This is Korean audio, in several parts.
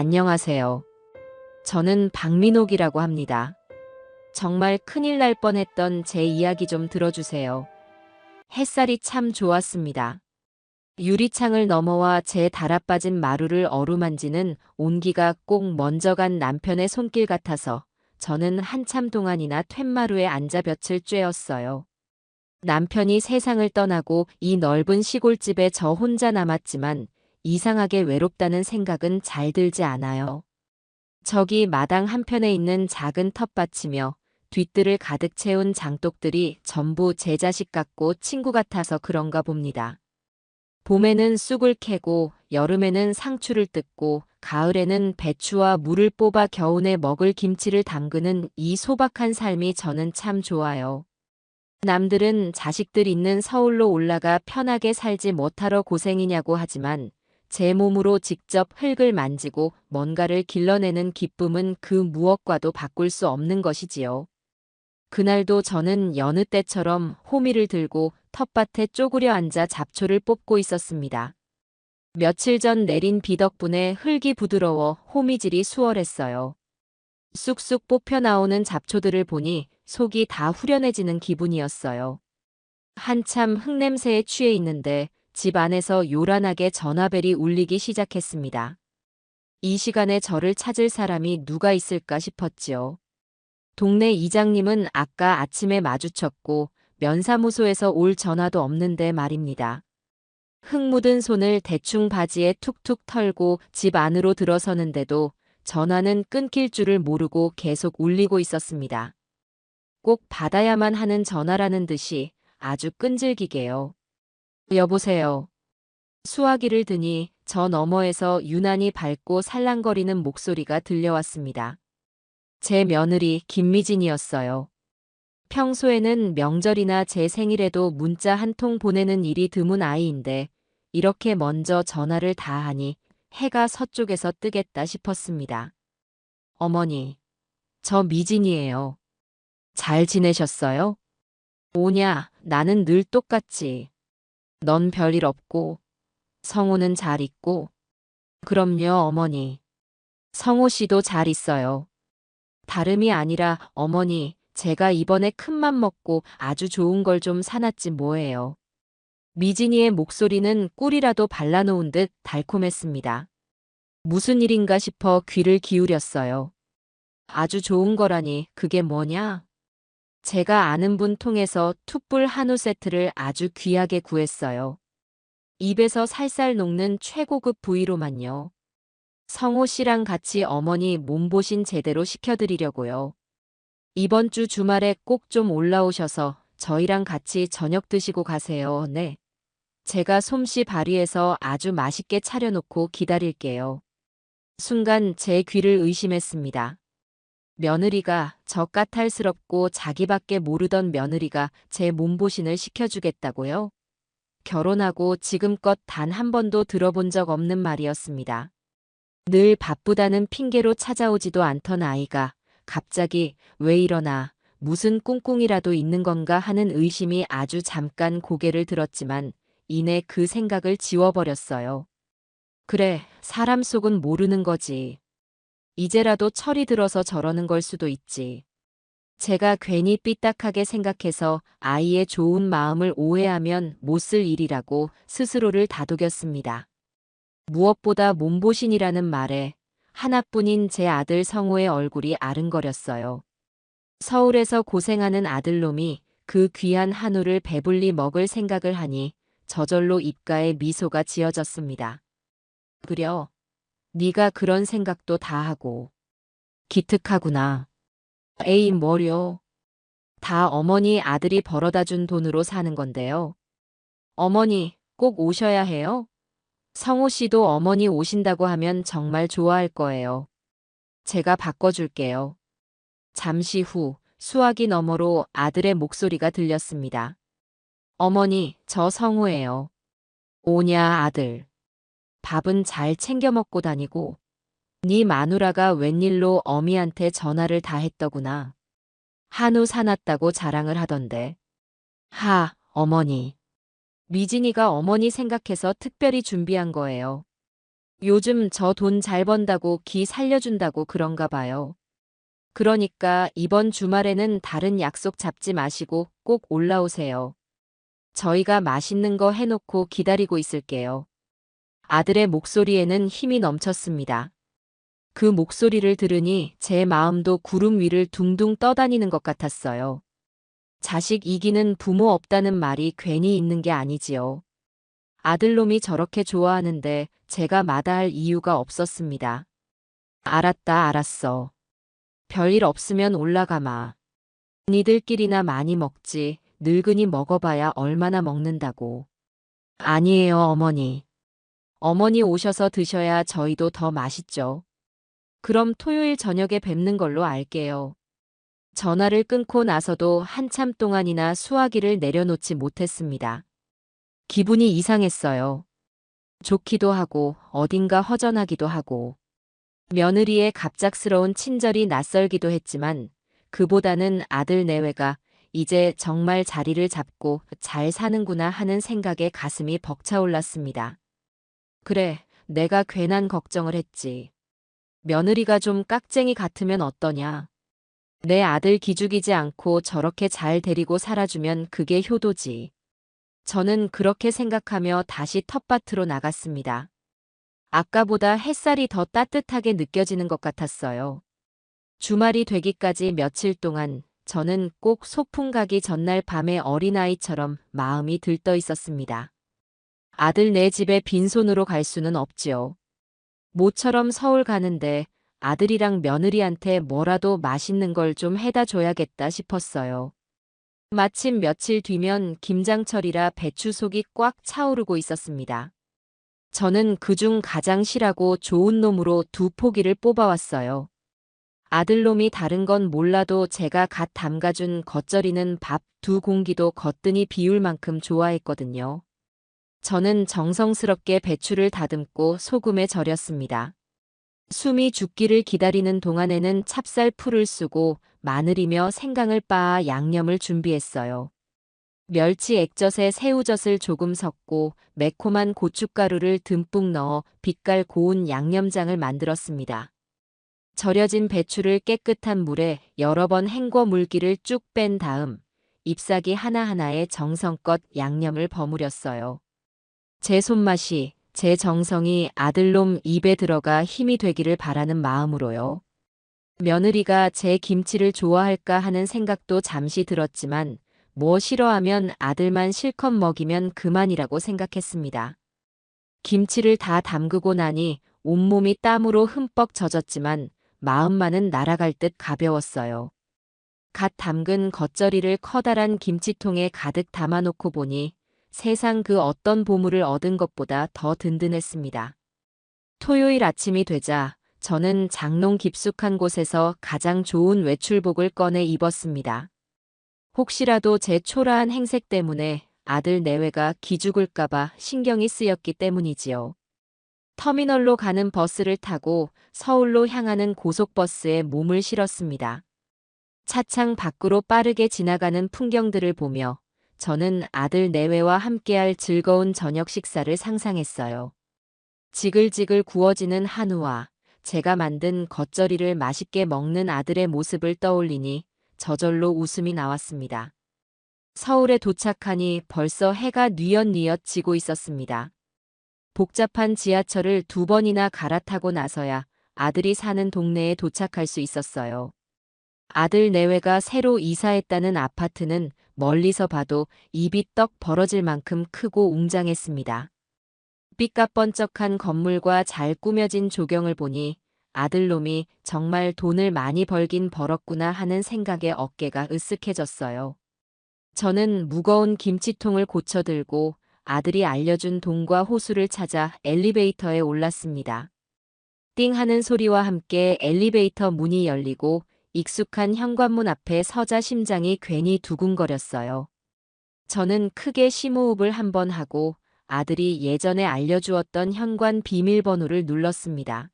안녕하세요. 저는 박민옥이라고 합니다. 정말 큰일 날 뻔했던 제 이야기 좀 들어주세요. 햇살이 참 좋았습니다. 유리창을 넘어와 제 달아빠진 마루를 어루만지는 온기가 꼭 먼저 간 남편의 손길 같아서 저는 한참 동안이나 툇마루에 앉아 볕을 쬐었어요. 남편이 세상을 떠나고 이 넓은 시골집에 저 혼자 남았지만 이상하게 외롭다는 생각은 잘 들지 않아요. 저기 마당 한편에 있는 작은 텃밭이며 뒤뜰을 가득 채운 장독들이 전부 제 자식 같고 친구 같아서 그런가 봅니다. 봄에는 쑥을 캐고 여름에는 상추를 뜯고 가을에는 배추와 물을 뽑아 겨우내 먹을 김치를 담그는 이 소박한 삶이 저는 참 좋아요. 남들은 자식들 있는 서울로 올라가 편하게 살지 못하러 고생이냐고 하지만 제 몸으로 직접 흙을 만지고 뭔가를 길러내는 기쁨은 그 무엇과도 바꿀 수 없는 것이지요. 그날도 저는 여느 때처럼 호미를 들고 텃밭에 쪼그려 앉아 잡초를 뽑고 있었습니다. 며칠 전 내린 비 덕분에 흙이 부드러워 호미질이 수월했어요. 쑥쑥 뽑혀 나오는 잡초들을 보니 속이 다 후련해지는 기분이었어요. 한참 흙냄새에 취해 있는데 집 안에서 요란하게 전화벨이 울리기 시작했습니다. 이 시간에 저를 찾을 사람이 누가 있을까 싶었지요. 동네 이장님은 아까 아침에 마주쳤고 면사무소에서 올 전화도 없는데 말입니다. 흙 묻은 손을 대충 바지에 툭툭 털고 집 안으로 들어서는데도 전화는 끊길 줄을 모르고 계속 울리고 있었습니다. 꼭 받아야만 하는 전화라는 듯이 아주 끈질기게요. 여보세요. 수화기를 드니 저 너머에서 유난히 밝고 살랑거리는 목소리가 들려왔습니다. 제 며느리 김미진이었어요. 평소에는 명절이나 제 생일에도 문자 한 통 보내는 일이 드문 아이인데 이렇게 먼저 전화를 다 하니 해가 서쪽에서 뜨겠다 싶었습니다. 어머니, 저 미진이에요. 잘 지내셨어요? 오냐, 나는 늘 똑같지. 넌 별일 없고, 성호는 잘 있고. 그럼요, 어머니. 성호 씨도 잘 있어요. 다름이 아니라 어머니, 제가 이번에 큰맘 먹고 아주 좋은 걸 좀 사놨지 뭐예요. 미진이의 목소리는 꿀이라도 발라놓은 듯 달콤했습니다. 무슨 일인가 싶어 귀를 기울였어요. 아주 좋은 거라니 그게 뭐냐? 제가 아는 분 통해서 툭불 한우 세트를 아주 귀하게 구했어요. 입에서 살살 녹는 최고급 부위로만요. 성호 씨랑 같이 어머니 몸보신 제대로 시켜드리려고요. 이번 주 주말에 꼭 좀 올라오셔서 저희랑 같이 저녁 드시고 가세요. 네. 제가 솜씨 발휘해서 아주 맛있게 차려놓고 기다릴게요. 순간 제 귀를 의심했습니다. 며느리가 저 까탈스럽고 자기밖에 모르던 며느리가 제 몸보신을 시켜주겠다고요? 결혼하고 지금껏 단 한 번도 들어본 적 없는 말이었습니다. 늘 바쁘다는 핑계로 찾아오지도 않던 아이가 갑자기 왜 이러나 무슨 꿍꿍이라도 있는 건가 하는 의심이 아주 잠깐 고개를 들었지만 이내 그 생각을 지워버렸어요. 그래, 사람 속은 모르는 거지. 이제라도 철이 들어서 저러는 걸 수도 있지. 제가 괜히 삐딱하게 생각해서 아이의 좋은 마음을 오해하면 못 쓸 일이라고 스스로를 다독였습니다. 무엇보다 몸보신이라는 말에 하나뿐인 제 아들 성호의 얼굴이 아른거렸어요. 서울에서 고생하는 아들놈이 그 귀한 한우를 배불리 먹을 생각을 하니 저절로 입가에 미소가 지어졌습니다. 그려, 네가 그런 생각도 다 하고. 기특하구나. 에이 뭐려. 다 어머니 아들이 벌어다 준 돈으로 사는 건데요. 어머니 꼭 오셔야 해요? 성호 씨도 어머니 오신다고 하면 정말 좋아할 거예요. 제가 바꿔줄게요. 잠시 후 수화기 너머로 아들의 목소리가 들렸습니다. 어머니, 저 성호예요. 오냐 아들. 밥은 잘 챙겨 먹고 다니고. 네 마누라가 웬일로 어미한테 전화를 다 했더구나. 한우 사놨다고 자랑을 하던데. 하, 어머니. 미진이가 어머니 생각해서 특별히 준비한 거예요. 요즘 저 돈 잘 번다고 기 살려준다고 그런가 봐요. 그러니까 이번 주말에는 다른 약속 잡지 마시고 꼭 올라오세요. 저희가 맛있는 거 해놓고 기다리고 있을게요. 아들의 목소리에는 힘이 넘쳤습니다. 그 목소리를 들으니 제 마음도 구름 위를 둥둥 떠다니는 것 같았어요. 자식 이기는 부모 없다는 말이 괜히 있는 게 아니지요. 아들놈이 저렇게 좋아하는데 제가 마다할 이유가 없었습니다. 알았다, 알았어. 별일 없으면 올라가마. 니들끼리나 많이 먹지. 늙은이 먹어봐야 얼마나 먹는다고. 아니에요, 어머니. 어머니 오셔서 드셔야 저희도 더 맛있죠. 그럼 토요일 저녁에 뵙는 걸로 알게요. 전화를 끊고 나서도 한참 동안이나 수화기를 내려놓지 못했습니다. 기분이 이상했어요. 좋기도 하고 어딘가 허전하기도 하고 며느리의 갑작스러운 친절이 낯설기도 했지만 그보다는 아들 내외가 이제 정말 자리를 잡고 잘 사는구나 하는 생각에 가슴이 벅차올랐습니다. 그래, 내가 괜한 걱정을 했지. 며느리가 좀 깍쟁이 같으면 어떠냐. 내 아들 기죽이지 않고 저렇게 잘 데리고 살아주면 그게 효도지. 저는 그렇게 생각하며 다시 텃밭으로 나갔습니다. 아까보다 햇살이 더 따뜻하게 느껴지는 것 같았어요. 주말이 되기까지 며칠 동안 저는 꼭 소풍 가기 전날 밤에 어린아이처럼 마음이 들떠 있었습니다. 아들 내 집에 빈손으로 갈 수는 없지요. 모처럼 서울 가는데 아들이랑 며느리한테 뭐라도 맛있는 걸 좀 해다 줘야겠다 싶었어요. 마침 며칠 뒤면 김장철이라 배추속이 꽉 차오르고 있었습니다. 저는 그중 가장 실하고 좋은 놈으로 2포기를 뽑아왔어요. 아들놈이 다른 건 몰라도 제가 갓 담가준 겉절이는 밥 2공기도 거뜬히 비울 만큼 좋아했거든요. 저는 정성스럽게 배추를 다듬고 소금에 절였습니다. 숨이 죽기를 기다리는 동안에는 찹쌀 풀을 쓰고 마늘이며 생강을 빻아 양념을 준비했어요. 멸치 액젓에 새우젓을 조금 섞고 매콤한 고춧가루를 듬뿍 넣어 빛깔 고운 양념장을 만들었습니다. 절여진 배추를 깨끗한 물에 여러 번 헹궈 물기를 쭉 뺀 다음 잎사귀 하나하나에 정성껏 양념을 버무렸어요. 제 손맛이, 제 정성이 아들놈 입에 들어가 힘이 되기를 바라는 마음으로요. 며느리가 제 김치를 좋아할까 하는 생각도 잠시 들었지만 뭐 싫어하면 아들만 실컷 먹이면 그만이라고 생각했습니다. 김치를 다 담그고 나니 온몸이 땀으로 흠뻑 젖었지만 마음만은 날아갈 듯 가벼웠어요. 갓 담근 겉절이를 커다란 김치통에 가득 담아놓고 보니 세상 그 어떤 보물을 얻은 것보다 더 든든했습니다. 토요일 아침이 되자 저는 장롱 깊숙한 곳에서 가장 좋은 외출복을 꺼내 입었습니다. 혹시라도 제 초라한 행색 때문에 아들 내외가 기죽을까봐 신경이 쓰였기 때문이지요. 터미널로 가는 버스를 타고 서울로 향하는 고속버스에 몸을 실었습니다. 차창 밖으로 빠르게 지나가는 풍경들을 보며 저는 아들 내외와 함께할 즐거운 저녁 식사를 상상했어요. 지글지글 구워지는 한우와 제가 만든 겉절이를 맛있게 먹는 아들의 모습을 떠올리니 저절로 웃음이 나왔습니다. 서울에 도착하니 벌써 해가 뉘엿뉘엿 지고 있었습니다. 복잡한 지하철을 2번이나 갈아타고 나서야 아들이 사는 동네에 도착할 수 있었어요. 아들 내외가 새로 이사했다는 아파트는 멀리서 봐도 입이 떡 벌어질 만큼 크고 웅장했습니다. 삐까뻔쩍한 건물과 잘 꾸며진 조경을 보니 아들놈이 정말 돈을 많이 벌긴 벌었구나 하는 생각에 어깨가 으쓱해졌어요. 저는 무거운 김치통을 고쳐들고 아들이 알려준 동과 호수를 찾아 엘리베이터에 올랐습니다. 띵 하는 소리와 함께 엘리베이터 문이 열리고 익숙한 현관문 앞에 서자 심장이 괜히 두근거렸어요. 저는 크게 심호흡을 한번 하고 아들이 예전에 알려주었던 현관 비밀번호를 눌렀습니다.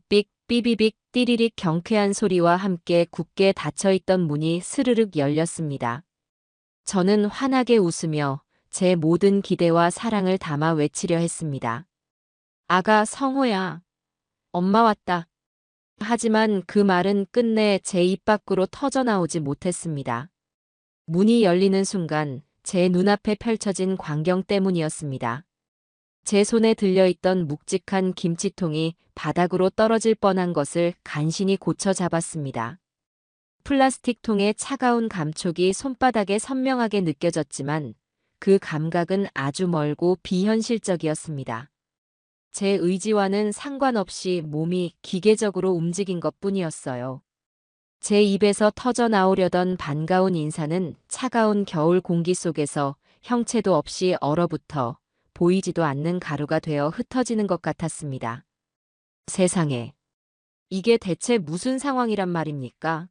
삑, 삐비빅, 띠리릭 경쾌한 소리와 함께 굳게 닫혀있던 문이 스르륵 열렸습니다. 저는 환하게 웃으며 제 모든 기대와 사랑을 담아 외치려 했습니다. 아가 성호야. 엄마 왔다. 하지만 그 말은 끝내 제 입 밖으로 터져나오지 못했습니다. 문이 열리는 순간 제 눈앞에 펼쳐진 광경 때문이었습니다. 제 손에 들려있던 묵직한 김치통이 바닥으로 떨어질 뻔한 것을 간신히 고쳐 잡았습니다. 플라스틱 통의 차가운 감촉이 손바닥에 선명하게 느껴졌지만 그 감각은 아주 멀고 비현실적이었습니다. 제 의지와는 상관없이 몸이 기계적으로 움직인 것뿐이었어요. 제 입에서 터져 나오려던 반가운 인사는 차가운 겨울 공기 속에서 형체도 없이 얼어붙어 보이지도 않는 가루가 되어 흩어지는 것 같았습니다. 세상에, 이게 대체 무슨 상황이란 말입니까?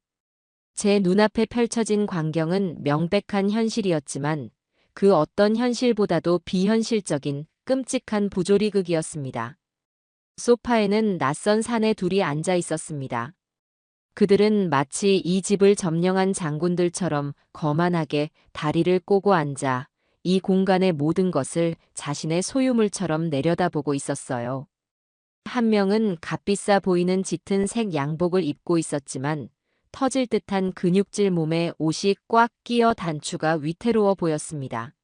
제 눈앞에 펼쳐진 광경은 명백한 현실이었지만 그 어떤 현실보다도 비현실적인 끔찍한 부조리극이었습니다. 소파에는 낯선 사내 둘이 앉아 있었습니다. 그들은 마치 이 집을 점령한 장군들처럼 거만하게 다리를 꼬고 앉아 이 공간의 모든 것을 자신의 소유물처럼 내려다보고 있었어요. 한 명은 값비싸 보이는 짙은 색 양복을 입고 있었지만 터질 듯한 근육질 몸에 옷이 꽉 끼어 단추가 위태로워 보였습니다.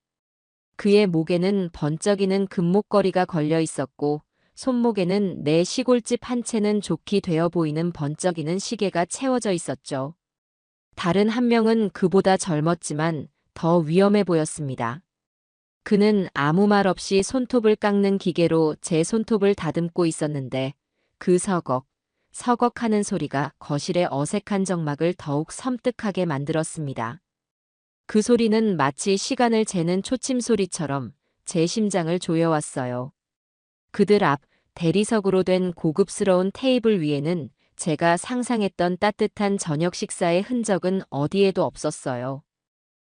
그의 목에는 번쩍이는 금목걸이가 걸려 있었고 손목에는 내 시골집 한 채는 좋게 되어 보이는 번쩍이는 시계가 채워져 있었죠. 다른 한 명은 그보다 젊었지만 더 위험해 보였습니다. 그는 아무 말 없이 손톱을 깎는 기계로 제 손톱을 다듬고 있었는데 그 서걱하는 소리가 거실의 어색한 정막을 더욱 섬뜩하게 만들었습니다. 그 소리는 마치 시간을 재는 초침 소리처럼 제 심장을 조여왔어요. 그들 앞 대리석으로 된 고급스러운 테이블 위에는 제가 상상했던 따뜻한 저녁 식사의 흔적은 어디에도 없었어요.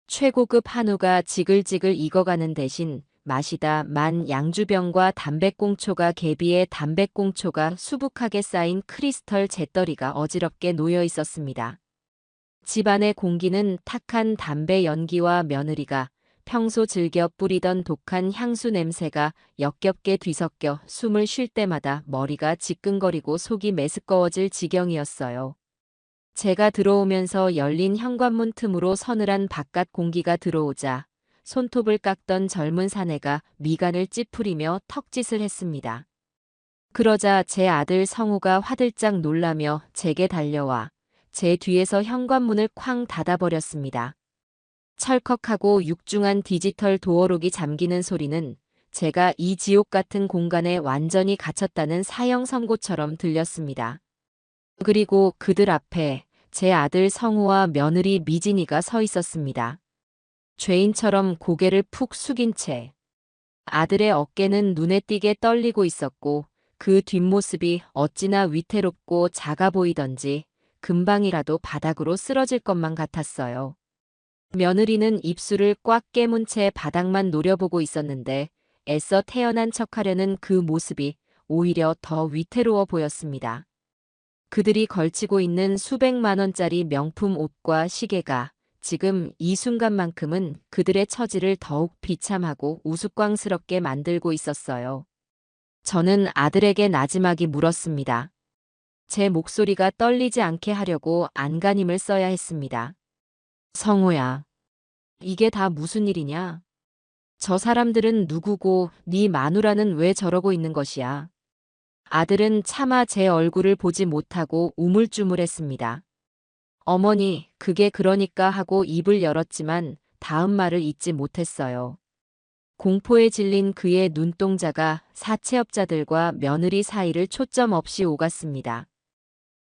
최고급 한우가 지글지글 익어가는 대신 마시다 만 양주병과 담배꽁초가 개비에 담배꽁초가 수북하게 쌓인 크리스털 재떨이가 어지럽게 놓여 있었습니다. 집안의 공기는 탁한 담배 연기와 며느리가 평소 즐겨 뿌리던 독한 향수 냄새가 역겹게 뒤섞여 숨을 쉴 때마다 머리가 지끈거리고 속이 메스꺼워질 지경이었어요. 제가 들어오면서 열린 현관문 틈으로 서늘한 바깥 공기가 들어오자 손톱을 깎던 젊은 사내가 미간을 찌푸리며 턱짓을 했습니다. 그러자 제 아들 성우가 화들짝 놀라며 제게 달려와 제 뒤에서 현관문을 쾅 닫아버렸습니다. 철컥하고 육중한 디지털 도어록이 잠기는 소리는 제가 이 지옥 같은 공간에 완전히 갇혔다는 사형 선고처럼 들렸습니다. 그리고 그들 앞에 제 아들 성우와 며느리 미진이가 서 있었습니다. 죄인처럼 고개를 푹 숙인 채 아들의 어깨는 눈에 띄게 떨리고 있었고 그 뒷모습이 어찌나 위태롭고 작아 보이던지 금방이라도 바닥으로 쓰러질 것만 같았어요. 며느리는 입술을 꽉 깨문 채 바닥만 노려보고 있었는데 애써 태연한 척하려는 그 모습이 오히려 더 위태로워 보였습니다. 그들이 걸치고 있는 수백만 원짜리 명품 옷과 시계가 지금 이 순간만큼은 그들의 처지를 더욱 비참하고 우스꽝스럽게 만들고 있었어요. 저는 아들에게 나지막이 물었습니다. 제 목소리가 떨리지 않게 하려고 안간힘을 써야 했습니다. 성호야, 이게 다 무슨 일이냐? 저 사람들은 누구고 네 마누라는 왜 저러고 있는 것이야? 아들은 차마 제 얼굴을 보지 못하고 우물쭈물했습니다. 어머니, 그게 그러니까 하고 입을 열었지만 다음 말을 잇지 못했어요. 공포에 질린 그의 눈동자가 사채업자들과 며느리 사이를 초점 없이 오갔습니다.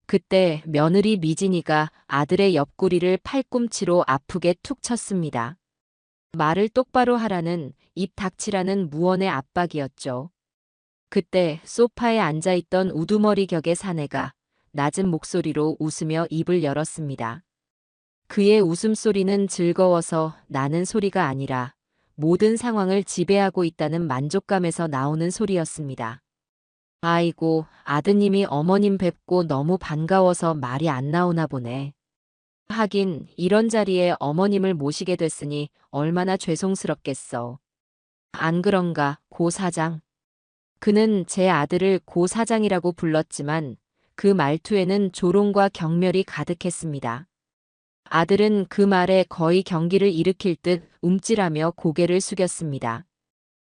그때 며느리 미진이가 아들의 옆구리를 팔꿈치로 아프게 툭 쳤습니다. 말을 똑바로 하라는 입 닥치라는 무언의 압박이었죠. 그때 소파에 앉아있던 우두머리 격의 사내가 낮은 목소리로 웃으며 입을 열었습니다. 그의 웃음소리는 즐거워서 나는 소리가 아니라 모든 상황을 지배하고 있다는 만족감에서 나오는 소리였습니다. 아이고, 아드님이 어머님 뵙고 너무 반가워서 말이 안 나오나 보네. 하긴 이런 자리에 어머님을 모시게 됐으니 얼마나 죄송스럽겠어. 안 그런가, 고 사장? 그는 제 아들을 고 사장이라고 불렀지만 그 말투에는 조롱과 경멸이 가득했습니다. 아들은 그 말에 거의 경기를 일으킬 듯 움찔하며 고개를 숙였습니다.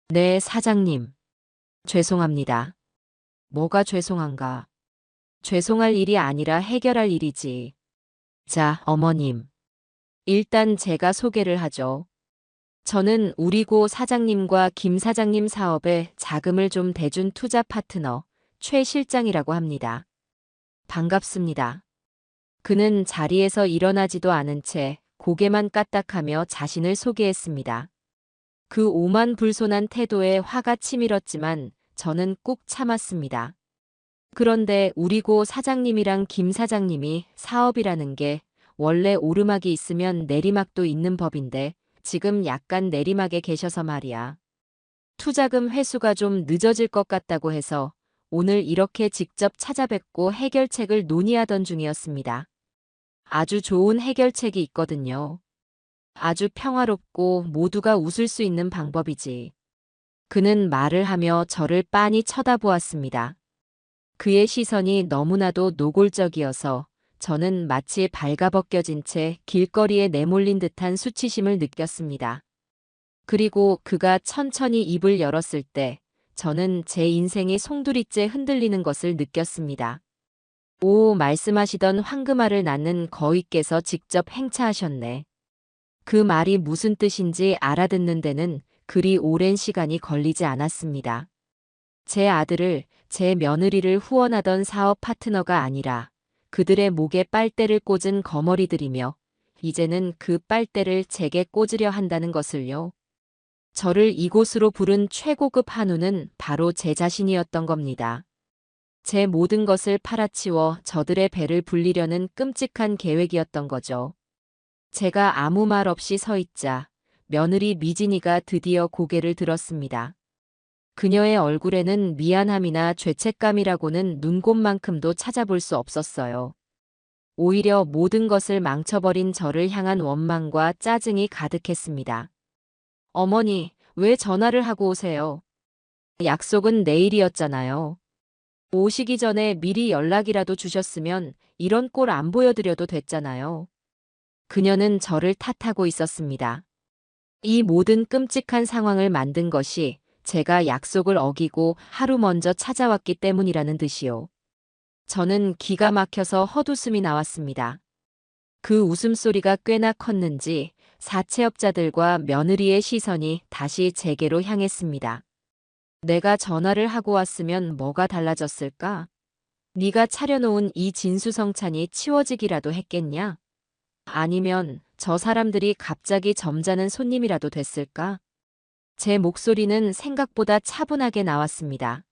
네, 사장님. 죄송합니다. 뭐가 죄송한가? 죄송할 일이 아니라 해결할 일이지. 자, 어머님. 일단 제가 소개를 하죠. 저는 우리고 사장님과 김 사장님 사업에 자금을 좀 대준 투자 파트너 최 실장이라고 합니다. 반갑습니다. 그는 자리에서 일어나지도 않은 채 고개만 까딱하며 자신을 소개했습니다. 그 오만불손한 태도에 화가 치밀었지만 저는 꾹 참았습니다. 그런데 우리고 사장님이랑 김 사장님이 사업이라는 게 원래 오르막이 있으면 내리막도 있는 법인데 지금 약간 내리막에 계셔서 말이야. 투자금 회수가 좀 늦어질 것 같다고 해서 오늘 이렇게 직접 찾아뵙고 해결책을 논의하던 중이었습니다. 아주 좋은 해결책이 있거든요. 아주 평화롭고 모두가 웃을 수 있는 방법이지. 그는 말을 하며 저를 빤히 쳐다보았습니다. 그의 시선이 너무나도 노골적이어서 저는 마치 발가벗겨진 채 길거리에 내몰린 듯한 수치심을 느꼈습니다. 그리고 그가 천천히 입을 열었을 때 저는 제 인생이 송두리째 흔들리는 것을 느꼈습니다. 오, 말씀하시던 황금알을 낳는 거위께서 직접 행차하셨네. 그 말이 무슨 뜻인지 알아듣는 데는 그리 오랜 시간이 걸리지 않았습니다. 제 아들을, 제 며느리를 후원하던 사업 파트너가 아니라 그들의 목에 빨대를 꽂은 거머리들이며 이제는 그 빨대를 제게 꽂으려 한다는 것을요. 저를 이곳으로 부른 최고급 한우는 바로 제 자신이었던 겁니다. 제 모든 것을 팔아치워 저들의 배를 불리려는 끔찍한 계획이었던 거죠. 제가 아무 말 없이 서 있자 며느리 미진이가 드디어 고개를 들었습니다. 그녀의 얼굴에는 미안함이나 죄책감이라고는 눈곱만큼도 찾아볼 수 없었어요. 오히려 모든 것을 망쳐버린 저를 향한 원망과 짜증이 가득했습니다. 어머니, 왜 전화를 하고 오세요? 약속은 내일이었잖아요. 오시기 전에 미리 연락이라도 주셨으면 이런 꼴 안 보여드려도 됐잖아요. 그녀는 저를 탓하고 있었습니다. 이 모든 끔찍한 상황을 만든 것이 제가 약속을 어기고 하루 먼저 찾아왔기 때문이라는 듯이요. 저는 기가 막혀서 헛웃음이 나왔습니다. 그 웃음소리가 꽤나 컸는지 사채업자들과 며느리의 시선이 다시 제게로 향했습니다. 내가 전화를 하고 왔으면 뭐가 달라졌을까? 네가 차려놓은 이 진수성찬이 치워지기라도 했겠냐? 아니면 저 사람들이 갑자기 점잖은 손님이라도 됐을까? 제 목소리는 생각보다 차분하게 나왔습니다.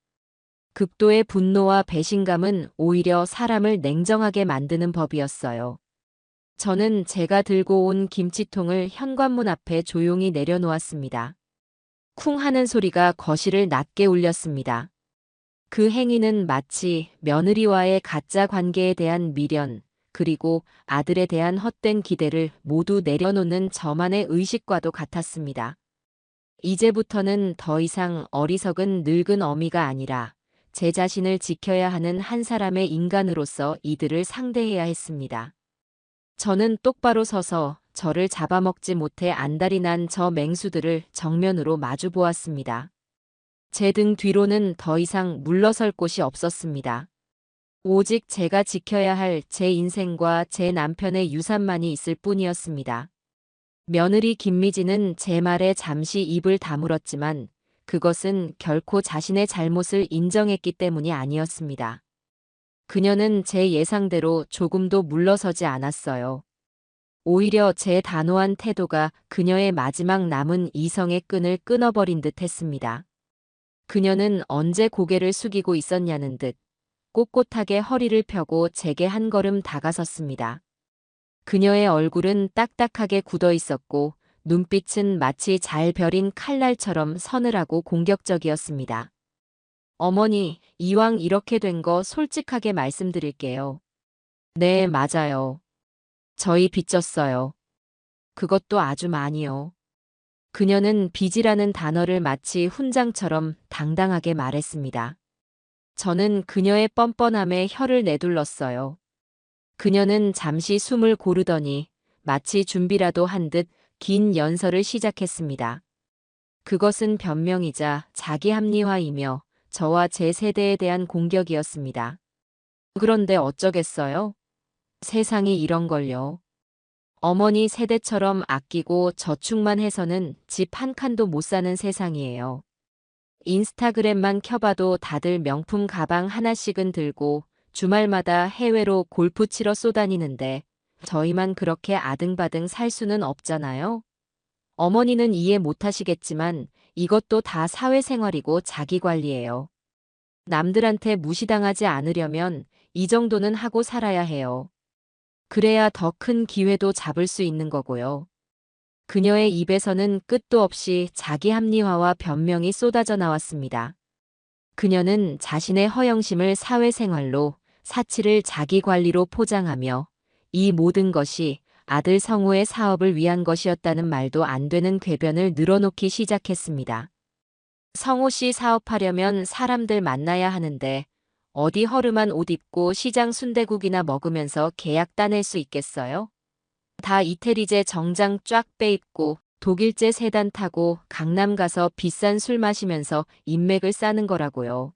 극도의 분노와 배신감은 오히려 사람을 냉정하게 만드는 법이었어요. 저는 제가 들고 온 김치통을 현관문 앞에 조용히 내려놓았습니다. 쿵 하는 소리가 거실을 낮게 울렸습니다. 그 행위는 마치 며느리와의 가짜 관계에 대한 미련, 그리고 아들에 대한 헛된 기대를 모두 내려놓는 저만의 의식과도 같았습니다. 이제부터는 더 이상 어리석은 늙은 어미가 아니라 제 자신을 지켜야 하는 한 사람의 인간으로서 이들을 상대해야 했습니다. 저는 똑바로 서서 저를 잡아먹지 못해 안달이 난 저 맹수들을 정면으로 마주 보았습니다. 제 등 뒤로는 더 이상 물러설 곳이 없었습니다. 오직 제가 지켜야 할 제 인생과 제 남편의 유산만이 있을 뿐이었습니다. 며느리 김미진은 제 말에 잠시 입을 다물었지만 그것은 결코 자신의 잘못을 인정했기 때문이 아니었습니다. 그녀는 제 예상대로 조금도 물러서지 않았어요. 오히려 제 단호한 태도가 그녀의 마지막 남은 이성의 끈을 끊어버린 듯 했습니다. 그녀는 언제 고개를 숙이고 있었냐는 듯 꼿꼿하게 허리를 펴고 제게 한 걸음 다가섰습니다. 그녀의 얼굴은 딱딱하게 굳어 있었고 눈빛은 마치 잘 벼린 칼날처럼 서늘하고 공격적이었습니다. 어머니, 이왕 이렇게 된 거 솔직하게 말씀드릴게요. 네, 맞아요. 저희 빚졌어요. 그것도 아주 많이요. 그녀는 빚이라는 단어를 마치 훈장처럼 당당하게 말했습니다. 저는 그녀의 뻔뻔함에 혀를 내둘렀어요. 그녀는 잠시 숨을 고르더니 마치 준비라도 한 듯 긴 연설을 시작했습니다. 그것은 변명이자 자기 합리화이며 저와 제 세대에 대한 공격이었습니다. 그런데 어쩌겠어요? 세상이 이런 걸요. 어머니 세대처럼 아끼고 저축만 해서는 집 한 칸도 못 사는 세상이에요. 인스타그램만 켜봐도 다들 명품 가방 하나씩은 들고 주말마다 해외로 골프 치러 쏘다니는데 저희만 그렇게 아등바등 살 수는 없잖아요. 어머니는 이해 못하시겠지만 이것도 다 사회생활이고 자기관리예요. 남들한테 무시당하지 않으려면 이 정도는 하고 살아야 해요. 그래야 더 큰 기회도 잡을 수 있는 거고요. 그녀의 입에서는 끝도 없이 자기 합리화와 변명이 쏟아져 나왔습니다. 그녀는 자신의 허영심을 사회생활로, 사치를 자기관리로 포장하며 이 모든 것이 아들 성우의 사업을 위한 것이었다는 말도 안 되는 궤변을 늘어놓기 시작했습니다. 성우 씨 사업하려면 사람들 만나야 하는데 어디 허름한 옷 입고 시장 순대국이나 먹으면서 계약 따낼 수 있겠어요? 다 이태리제 정장 쫙 빼입고 독일제 세단 타고 강남 가서 비싼 술 마시면서 인맥을 쌓는 거라고요.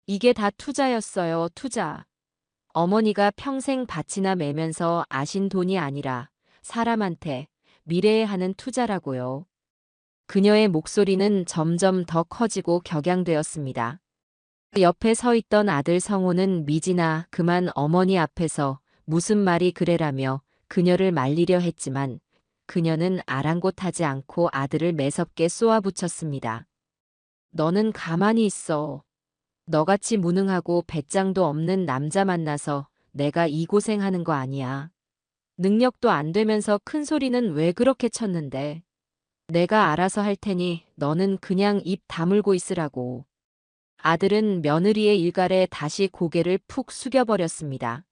이게 다 투자였어요, 투자. 어머니가 평생 밭이나 매면서 아신 돈이 아니라 사람한테 미래에 하는 투자라고요. 그녀의 목소리는 점점 더 커지고 격양되었습니다. 옆에 서 있던 아들 성호는 미진아 그만 어머니 앞에서 무슨 말이 그래라며 그녀를 말리려 했지만 그녀는 아랑곳하지 않고 아들을 매섭게 쏘아붙였습니다. 너는 가만히 있어. 너같이 무능하고 배짱도 없는 남자 만나서 내가 이 고생하는 거 아니야. 능력도 안 되면서 큰 소리는 왜 그렇게 쳤는데. 내가 알아서 할 테니 너는 그냥 입 다물고 있으라고. 아들은 며느리의 일갈에 다시 고개를 푹 숙여버렸습니다.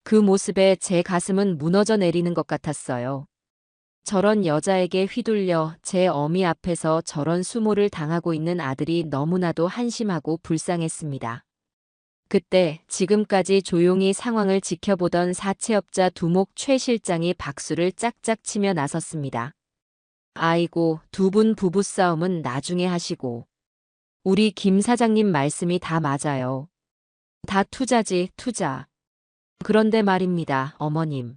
그 모습에 제 가슴은 무너져 내리는 것 같았어요. 저런 여자에게 휘둘려 제 어미 앞에서 저런 수모를 당하고 있는 아들이 너무나도 한심하고 불쌍했습니다. 그때 지금까지 조용히 상황을 지켜보던 사채업자 두목 최 실장이 박수를 짝짝 치며 나섰습니다. 아이고, 두 분 부부싸움은 나중에 하시고. 우리 김 사장님 말씀이 다 맞아요. 다 투자지, 투자. 그런데 말입니다, 어머님.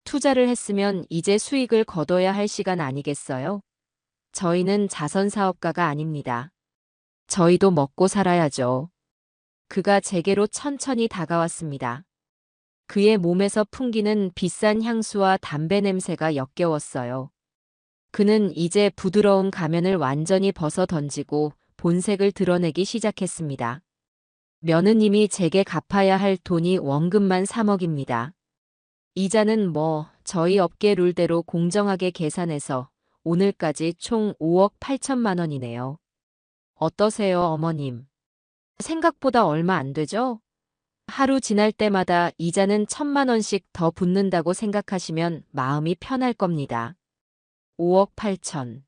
투자를 했으면 이제 수익을 거둬야 할 시간 아니겠어요? 저희는 자선사업가가 아닙니다. 저희도 먹고 살아야죠. 그가 제게로 천천히 다가왔습니다. 그의 몸에서 풍기는 비싼 향수와 담배 냄새가 역겨웠어요. 그는 이제 부드러운 가면을 완전히 벗어 던지고 본색을 드러내기 시작했습니다. 며느님이 제게 갚아야 할 돈이 원금만 3억입니다. 이자는 뭐 저희 업계 룰대로 공정하게 계산해서 오늘까지 총 5억 8천만 원이네요. 어떠세요, 어머님? 생각보다 얼마 안 되죠? 하루 지날 때마다 이자는 1,000만 원씩 더 붙는다고 생각하시면 마음이 편할 겁니다. 5억 8천.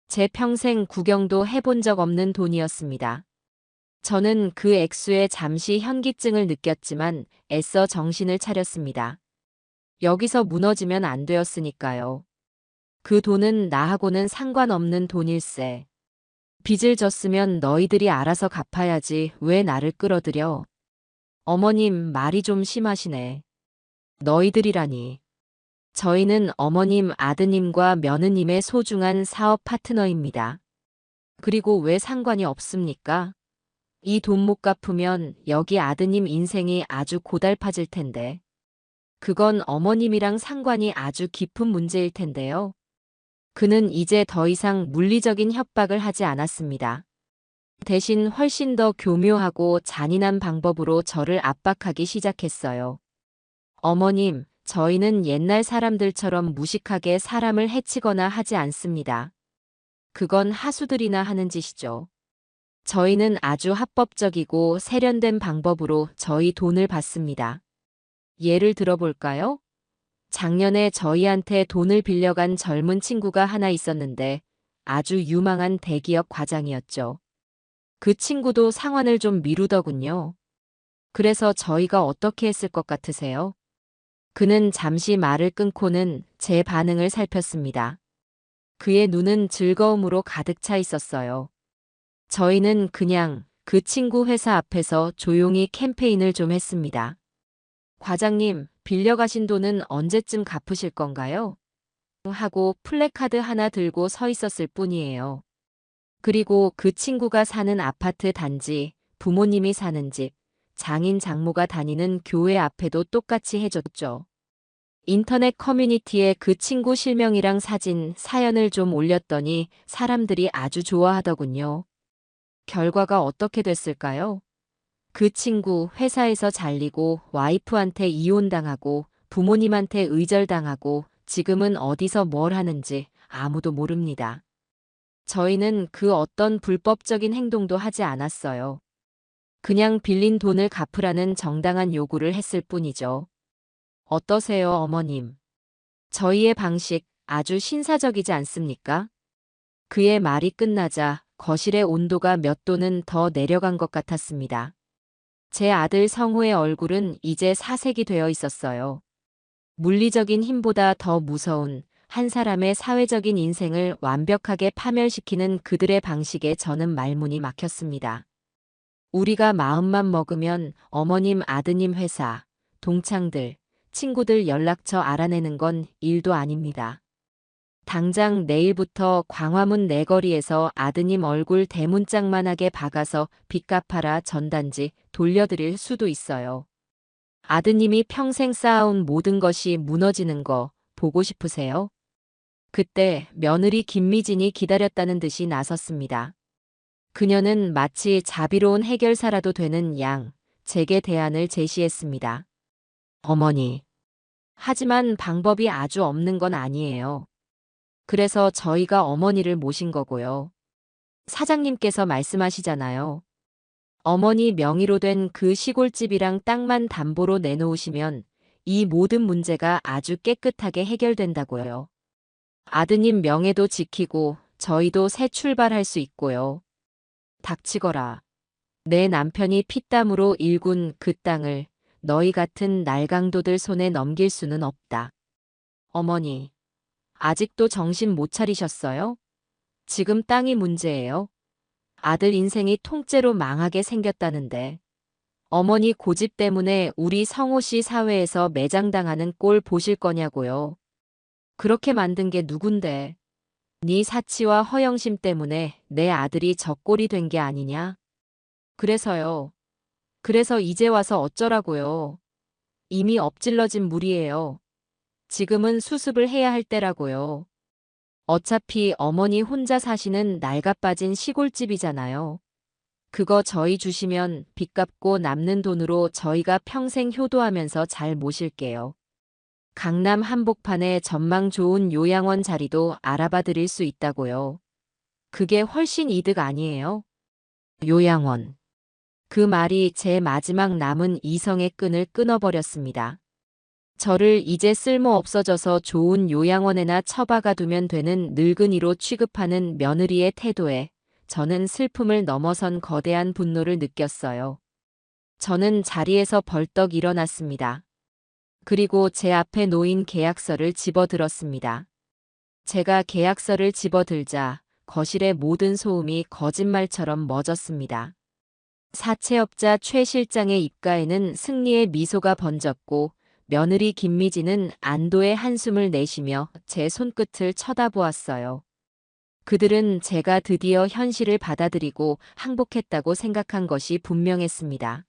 제 평생 구경도 해본 적 없는 돈이었습니다. 저는 그 액수에 잠시 현기증을 느꼈지만 애써 정신을 차렸습니다. 여기서 무너지면 안 되었으니까요. 그 돈은 나하고는 상관없는 돈일세. 빚을 졌으면 너희들이 알아서 갚아야지 왜 나를 끌어들여. 어머님 말이 좀 심하시네. 너희들이라니. 저희는 어머님, 아드님과 며느님의 소중한 사업 파트너입니다. 그리고 왜 상관이 없습니까? 이 돈 못 갚으면 여기 아드님 인생이 아주 고달파질 텐데. 그건 어머님이랑 상관이 아주 깊은 문제일 텐데요. 그는 이제 더 이상 물리적인 협박을 하지 않았습니다. 대신 훨씬 더 교묘하고 잔인한 방법으로 저를 압박하기 시작했어요. 어머님, 저희는 옛날 사람들처럼 무식하게 사람을 해치거나 하지 않습니다. 그건 하수들이나 하는 짓이죠. 저희는 아주 합법적이고 세련된 방법으로 저희 돈을 받습니다. 예를 들어볼까요? 작년에 저희한테 돈을 빌려간 젊은 친구가 하나 있었는데 아주 유망한 대기업 과장이었죠. 그 친구도 상환을 좀 미루더군요. 그래서 저희가 어떻게 했을 것 같으세요? 그는 잠시 말을 끊고는 제 반응을 살폈습니다. 그의 눈은 즐거움으로 가득 차 있었어요. 저희는 그냥 그 친구 회사 앞에서 조용히 캠페인을 좀 했습니다. 과장님, 빌려가신 돈은 언제쯤 갚으실 건가요? 하고 플래카드 하나 들고 서 있었을 뿐이에요. 그리고 그 친구가 사는 아파트 단지, 부모님이 사는 집, 장인 장모가 다니는 교회 앞에도 똑같이 해줬죠. 인터넷 커뮤니티에 그 친구 실명이랑 사진, 사연을 좀 올렸더니 사람들이 아주 좋아하더군요. 결과가 어떻게 됐을까요? 그 친구 회사에서 잘리고 와이프한테 이혼당하고 부모님한테 의절당하고 지금은 어디서 뭘 하는지 아무도 모릅니다. 저희는 그 어떤 불법적인 행동도 하지 않았어요. 그냥 빌린 돈을 갚으라는 정당한 요구를 했을 뿐이죠. 어떠세요, 어머님? 저희의 방식 아주 신사적이지 않습니까? 그의 말이 끝나자 거실의 온도가 몇 도는 더 내려간 것 같았습니다. 제 아들 성호의 얼굴은 이제 사색이 되어 있었어요. 물리적인 힘보다 더 무서운 한 사람의 사회적인 인생을 완벽하게 파멸시키는 그들의 방식에 저는 말문이 막혔습니다. 우리가 마음만 먹으면 어머님 아드님 회사, 동창들, 친구들 연락처 알아내는 건 일도 아닙니다. 당장 내일부터 광화문 내거리에서 아드님 얼굴 대문짝만하게 박아서 빚 갚아라 전단지 돌려드릴 수도 있어요. 아드님이 평생 쌓아온 모든 것이 무너지는 거 보고 싶으세요? 그때 며느리 김미진이 기다렸다는 듯이 나섰습니다. 그녀는 마치 자비로운 해결사라도 되는 양, 제게 대안을 제시했습니다. 어머니. 하지만 방법이 아주 없는 건 아니에요. 그래서 저희가 어머니를 모신 거고요. 사장님께서 말씀하시잖아요. 어머니 명의로 된 그 시골집이랑 땅만 담보로 내놓으시면 이 모든 문제가 아주 깨끗하게 해결된다고요. 아드님 명예도 지키고 저희도 새 출발할 수 있고요. 닥치거라. 내 남편이 피땀으로 일군 그 땅을 너희 같은 날강도들 손에 넘길 수는 없다. 어머니, 아직도 정신 못 차리셨어요? 지금 땅이 문제예요. 아들 인생이 통째로 망하게 생겼다는데. 어머니 고집 때문에 우리 성호 씨 사회에서 매장당하는 꼴 보실 거냐고요. 그렇게 만든 게 누군데. 네 사치와 허영심 때문에 내 아들이 저 꼴이 된 게 아니냐? 그래서요. 그래서 이제 와서 어쩌라고요. 이미 엎질러진 물이에요. 지금은 수습을 해야 할 때라고요. 어차피 어머니 혼자 사시는 낡아빠진 시골집이잖아요. 그거 저희 주시면 빚 갚고 남는 돈으로 저희가 평생 효도하면서 잘 모실게요. 강남 한복판에 전망 좋은 요양원 자리도 알아봐 드릴 수 있다고요. 그게 훨씬 이득 아니에요? 요양원. 그 말이 제 마지막 남은 이성의 끈을 끊어버렸습니다. 저를 이제 쓸모 없어져서 좋은 요양원에나 처박아 두면 되는 늙은이로 취급하는 며느리의 태도에 저는 슬픔을 넘어선 거대한 분노를 느꼈어요. 저는 자리에서 벌떡 일어났습니다. 그리고 제 앞에 놓인 계약서를 집어들었습니다. 제가 계약서를 집어들자 거실의 모든 소음이 거짓말처럼 멎었습니다. 사채업자 최 실장의 입가에는 승리의 미소가 번졌고 며느리 김미진은 안도의 한숨을 내쉬며 제 손끝을 쳐다보았어요. 그들은 제가 드디어 현실을 받아들이고 항복했다고 생각한 것이 분명했습니다.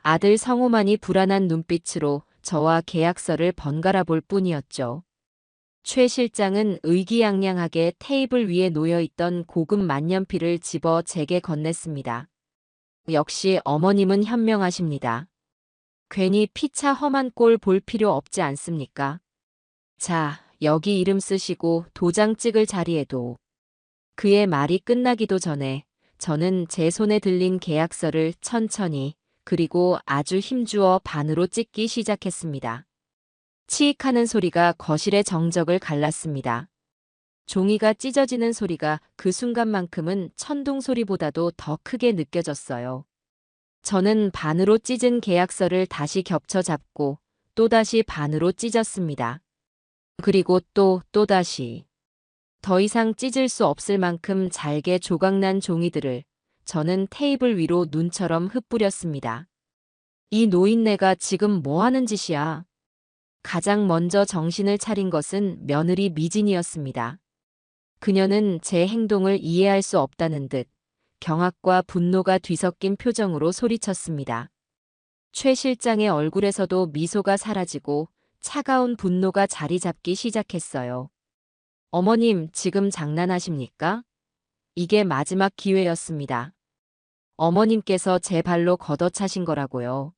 아들 성호만이 불안한 눈빛으로 저와 계약서를 번갈아 볼 뿐이었죠. 최 실장은 의기양양하게 테이블 위에 놓여있던 고급 만년필을 집어 제게 건넸습니다. 역시 어머님은 현명하십니다. 괜히 피차 험한 꼴 볼 필요 없지 않습니까? 자, 여기 이름 쓰시고 도장 찍을 자리에도. 그의 말이 끝나기도 전에 저는 제 손에 들린 계약서를 천천히 그리고 아주 힘주어 반으로 찢기 시작했습니다. 치익하는 소리가 거실의 정적을 갈랐습니다. 종이가 찢어지는 소리가 그 순간만큼은 천둥 소리보다도 더 크게 느껴졌어요. 저는 반으로 찢은 계약서를 다시 겹쳐 잡고 또다시 반으로 찢었습니다. 그리고 또다시. 더 이상 찢을 수 없을 만큼 잘게 조각난 종이들을 저는 테이블 위로 눈처럼 흩뿌렸습니다. 이 노인네가 지금 뭐 하는 짓이야? 가장 먼저 정신을 차린 것은 며느리 미진이었습니다. 그녀는 제 행동을 이해할 수 없다는 듯 경악과 분노가 뒤섞인 표정으로 소리쳤습니다. 최 실장의 얼굴에서도 미소가 사라지고 차가운 분노가 자리 잡기 시작했어요. 어머님, 지금 장난하십니까? 이게 마지막 기회였습니다. 어머님께서 제 발로 걷어차신 거라고요.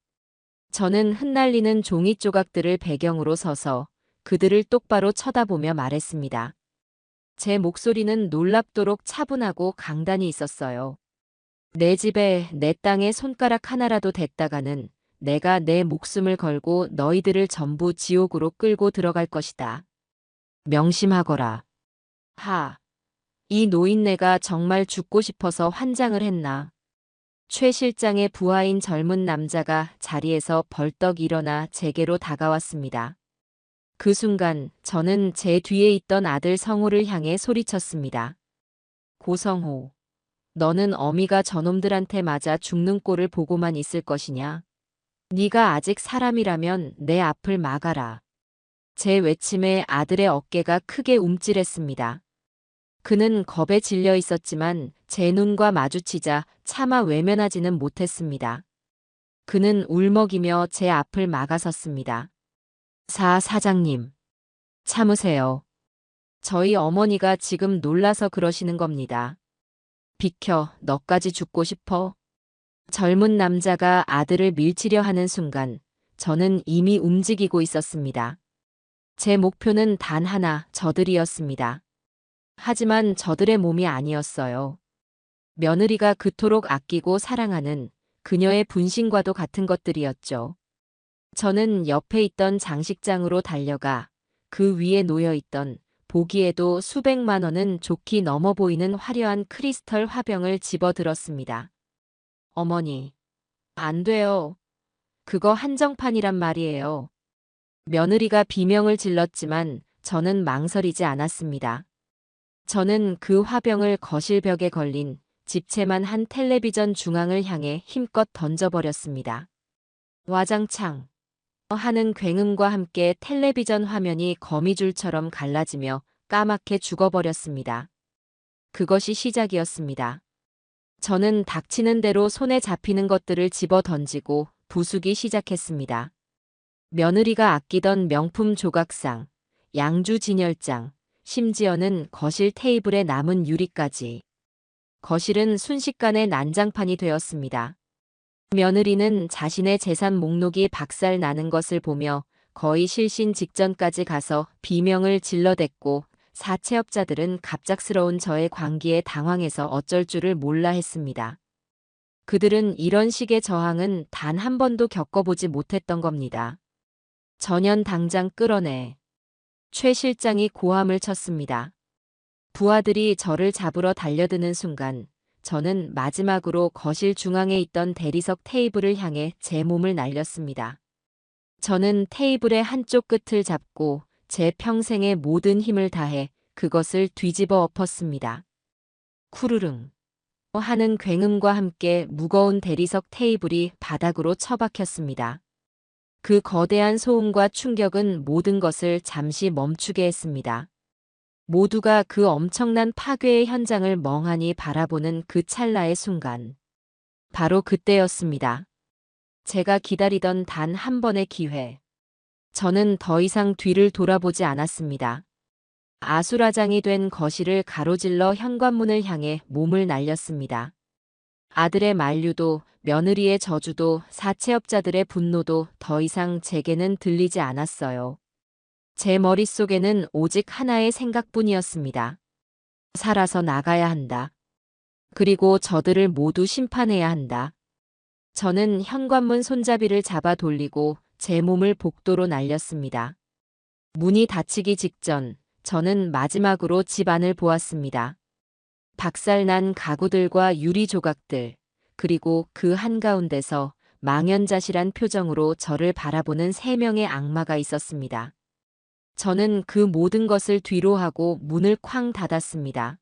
저는 흩날리는 종이 조각들을 배경으로 서서 그들을 똑바로 쳐다보며 말했습니다. 제 목소리는 놀랍도록 차분하고 강단이 있었어요. 내 집에 내 땅에 손가락 하나라도 댔다가는 내가 내 목숨을 걸고 너희들을 전부 지옥으로 끌고 들어갈 것이다. 명심하거라. 이 노인네가 정말 죽고 싶어서 환장을 했나. 최 실장의 부하인 젊은 남자가 자리에서 벌떡 일어나 제게로 다가왔습니다. 그 순간 저는 제 뒤에 있던 아들 성호를 향해 소리쳤습니다. 고성호, 너는 어미가 저놈들한테 맞아 죽는 꼴을 보고만 있을 것이냐? 네가 아직 사람이라면 내 앞을 막아라. 제 외침에 아들의 어깨가 크게 움찔했습니다. 그는 겁에 질려 있었지만 제 눈과 마주치자 차마 외면하지는 못했습니다. 그는 울먹이며 제 앞을 막아섰습니다. 사장님, 참으세요. 저희 어머니가 지금 놀라서 그러시는 겁니다. 비켜, 너까지 죽고 싶어? 젊은 남자가 아들을 밀치려 하는 순간 저는 이미 움직이고 있었습니다. 제 목표는 단 하나, 저들이었습니다. 하지만 저들의 몸이 아니었어요. 며느리가 그토록 아끼고 사랑하는 그녀의 분신과도 같은 것들이었죠. 저는 옆에 있던 장식장으로 달려가 그 위에 놓여있던 보기에도 수백만 원은 좋게 넘어 보이는 화려한 크리스털 화병을 집어들었습니다. 어머니, 안 돼요. 그거 한정판이란 말이에요. 며느리가 비명을 질렀지만 저는 망설이지 않았습니다. 저는 그 화병을 거실 벽에 걸린 집채만 한 텔레비전 중앙을 향해 힘껏 던져버렸습니다. 와장창 하는 굉음과 함께 텔레비전 화면이 거미줄처럼 갈라지며 까맣게 죽어버렸습니다. 그것이 시작이었습니다. 저는 닥치는 대로 손에 잡히는 것들을 집어 던지고 부수기 시작했습니다. 며느리가 아끼던 명품 조각상, 양주 진열장, 심지어는 거실 테이블에 남은 유리까지. 거실은 순식간에 난장판이 되었습니다. 며느리는 자신의 재산 목록이 박살 나는 것을 보며 거의 실신 직전까지 가서 비명을 질러댔고 사채업자들은 갑작스러운 저의 광기에 당황해서 어쩔 줄을 몰라 했습니다. 그들은 이런 식의 저항은 단 한 번도 겪어보지 못했던 겁니다. 전현 당장 끌어내. 최 실장이 고함을 쳤습니다. 부하들이 저를 잡으러 달려드는 순간 저는 마지막으로 거실 중앙에 있던 대리석 테이블을 향해 제 몸을 날렸습니다. 저는 테이블의 한쪽 끝을 잡고 제 평생의 모든 힘을 다해 그것을 뒤집어 엎었습니다. 쿠르릉 하는 굉음과 함께 무거운 대리석 테이블이 바닥으로 처박혔습니다. 그 거대한 소음과 충격은 모든 것을 잠시 멈추게 했습니다. 모두가 그 엄청난 파괴의 현장을 멍하니 바라보는 그 찰나의 순간. 바로 그때였습니다. 제가 기다리던 단 한 번의 기회. 저는 더 이상 뒤를 돌아보지 않았습니다. 아수라장이 된 거실을 가로질러 현관문을 향해 몸을 날렸습니다. 아들의 만류도, 며느리의 저주도, 사채업자들의 분노도 더 이상 제게는 들리지 않았어요. 제 머릿속에는 오직 하나의 생각뿐이었습니다. 살아서 나가야 한다. 그리고 저들을 모두 심판해야 한다. 저는 현관문 손잡이를 잡아 돌리고 제 몸을 복도로 날렸습니다. 문이 닫히기 직전 저는 마지막으로 집 안을 보았습니다. 박살난 가구들과 유리 조각들, 그리고 그 한가운데서 망연자실한 표정으로 저를 바라보는 3명의 악마가 있었습니다. 저는 그 모든 것을 뒤로하고 문을 쾅 닫았습니다.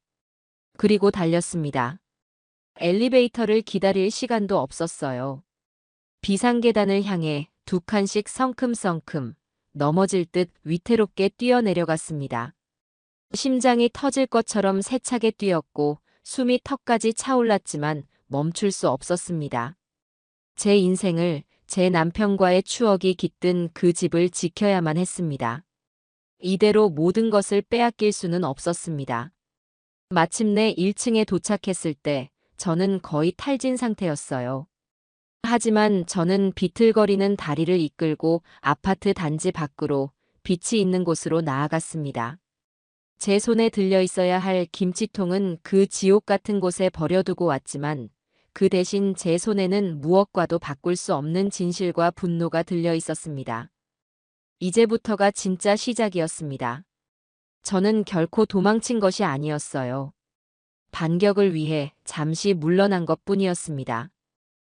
그리고 달렸습니다. 엘리베이터를 기다릴 시간도 없었어요. 비상계단을 향해 2칸씩 성큼성큼 넘어질 듯 위태롭게 뛰어내려갔습니다. 심장이 터질 것처럼 세차게 뛰었고 숨이 턱까지 차올랐지만 멈출 수 없었습니다. 제 인생을, 제 남편과의 추억이 깃든 그 집을 지켜야만 했습니다. 이대로 모든 것을 빼앗길 수는 없었습니다. 마침내 1층에 도착했을 때 저는 거의 탈진 상태였어요. 하지만 저는 비틀거리는 다리를 이끌고 아파트 단지 밖으로, 빛이 있는 곳으로 나아갔습니다. 제 손에 들려 있어야 할 김치통은 그 지옥 같은 곳에 버려두고 왔지만 그 대신 제 손에는 무엇과도 바꿀 수 없는 진실과 분노가 들려 있었습니다. 이제부터가 진짜 시작이었습니다. 저는 결코 도망친 것이 아니었어요. 반격을 위해 잠시 물러난 것뿐이었습니다.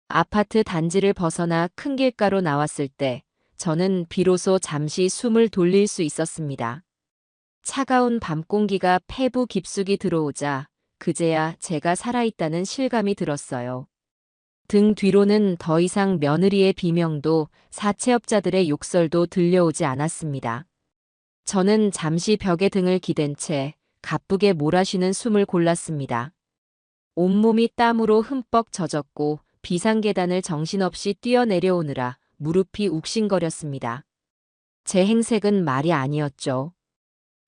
아파트 단지를 벗어나 큰 길가로 나왔을 때 저는 비로소 잠시 숨을 돌릴 수 있었습니다. 차가운 밤 공기가 폐부 깊숙이 들어오자 그제야 제가 살아있다는 실감이 들었어요. 등 뒤로는 더 이상 며느리의 비명도 사채업자들의 욕설도 들려오지 않았습니다. 저는 잠시 벽에 등을 기댄 채 가쁘게 몰아쉬는 숨을 골랐습니다. 온몸이 땀으로 흠뻑 젖었고 비상계단을 정신없이 뛰어내려오느라 무릎이 욱신거렸습니다. 제 행색은 말이 아니었죠.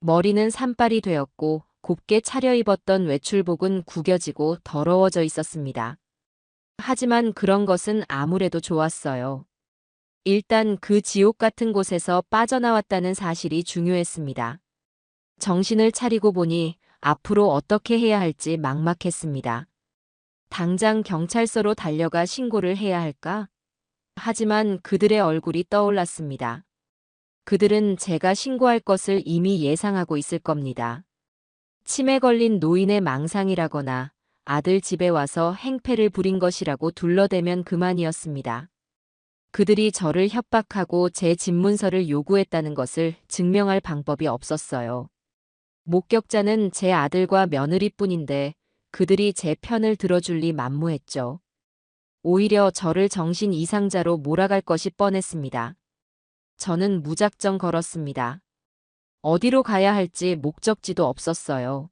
머리는 산발이 되었고 곱게 차려입었던 외출복은 구겨지고 더러워져 있었습니다. 하지만 그런 것은 아무래도 좋았어요. 일단 그 지옥 같은 곳에서 빠져나왔다는 사실이 중요했습니다. 정신을 차리고 보니 앞으로 어떻게 해야 할지 막막했습니다. 당장 경찰서로 달려가 신고를 해야 할까? 하지만 그들의 얼굴이 떠올랐습니다. 그들은 제가 신고할 것을 이미 예상하고 있을 겁니다. 치매 걸린 노인의 망상이라거나 아들 집에 와서 행패를 부린 것이라고 둘러대면 그만이었습니다. 그들이 저를 협박하고 제 집문서를 요구했다는 것을 증명할 방법이 없었어요. 목격자는 제 아들과 며느리뿐인데 그들이 제 편을 들어줄 리 만무했죠. 오히려 저를 정신 이상자로 몰아갈 것이 뻔했습니다. 저는 무작정 걸었습니다. 어디로 가야 할지 목적지도 없었어요.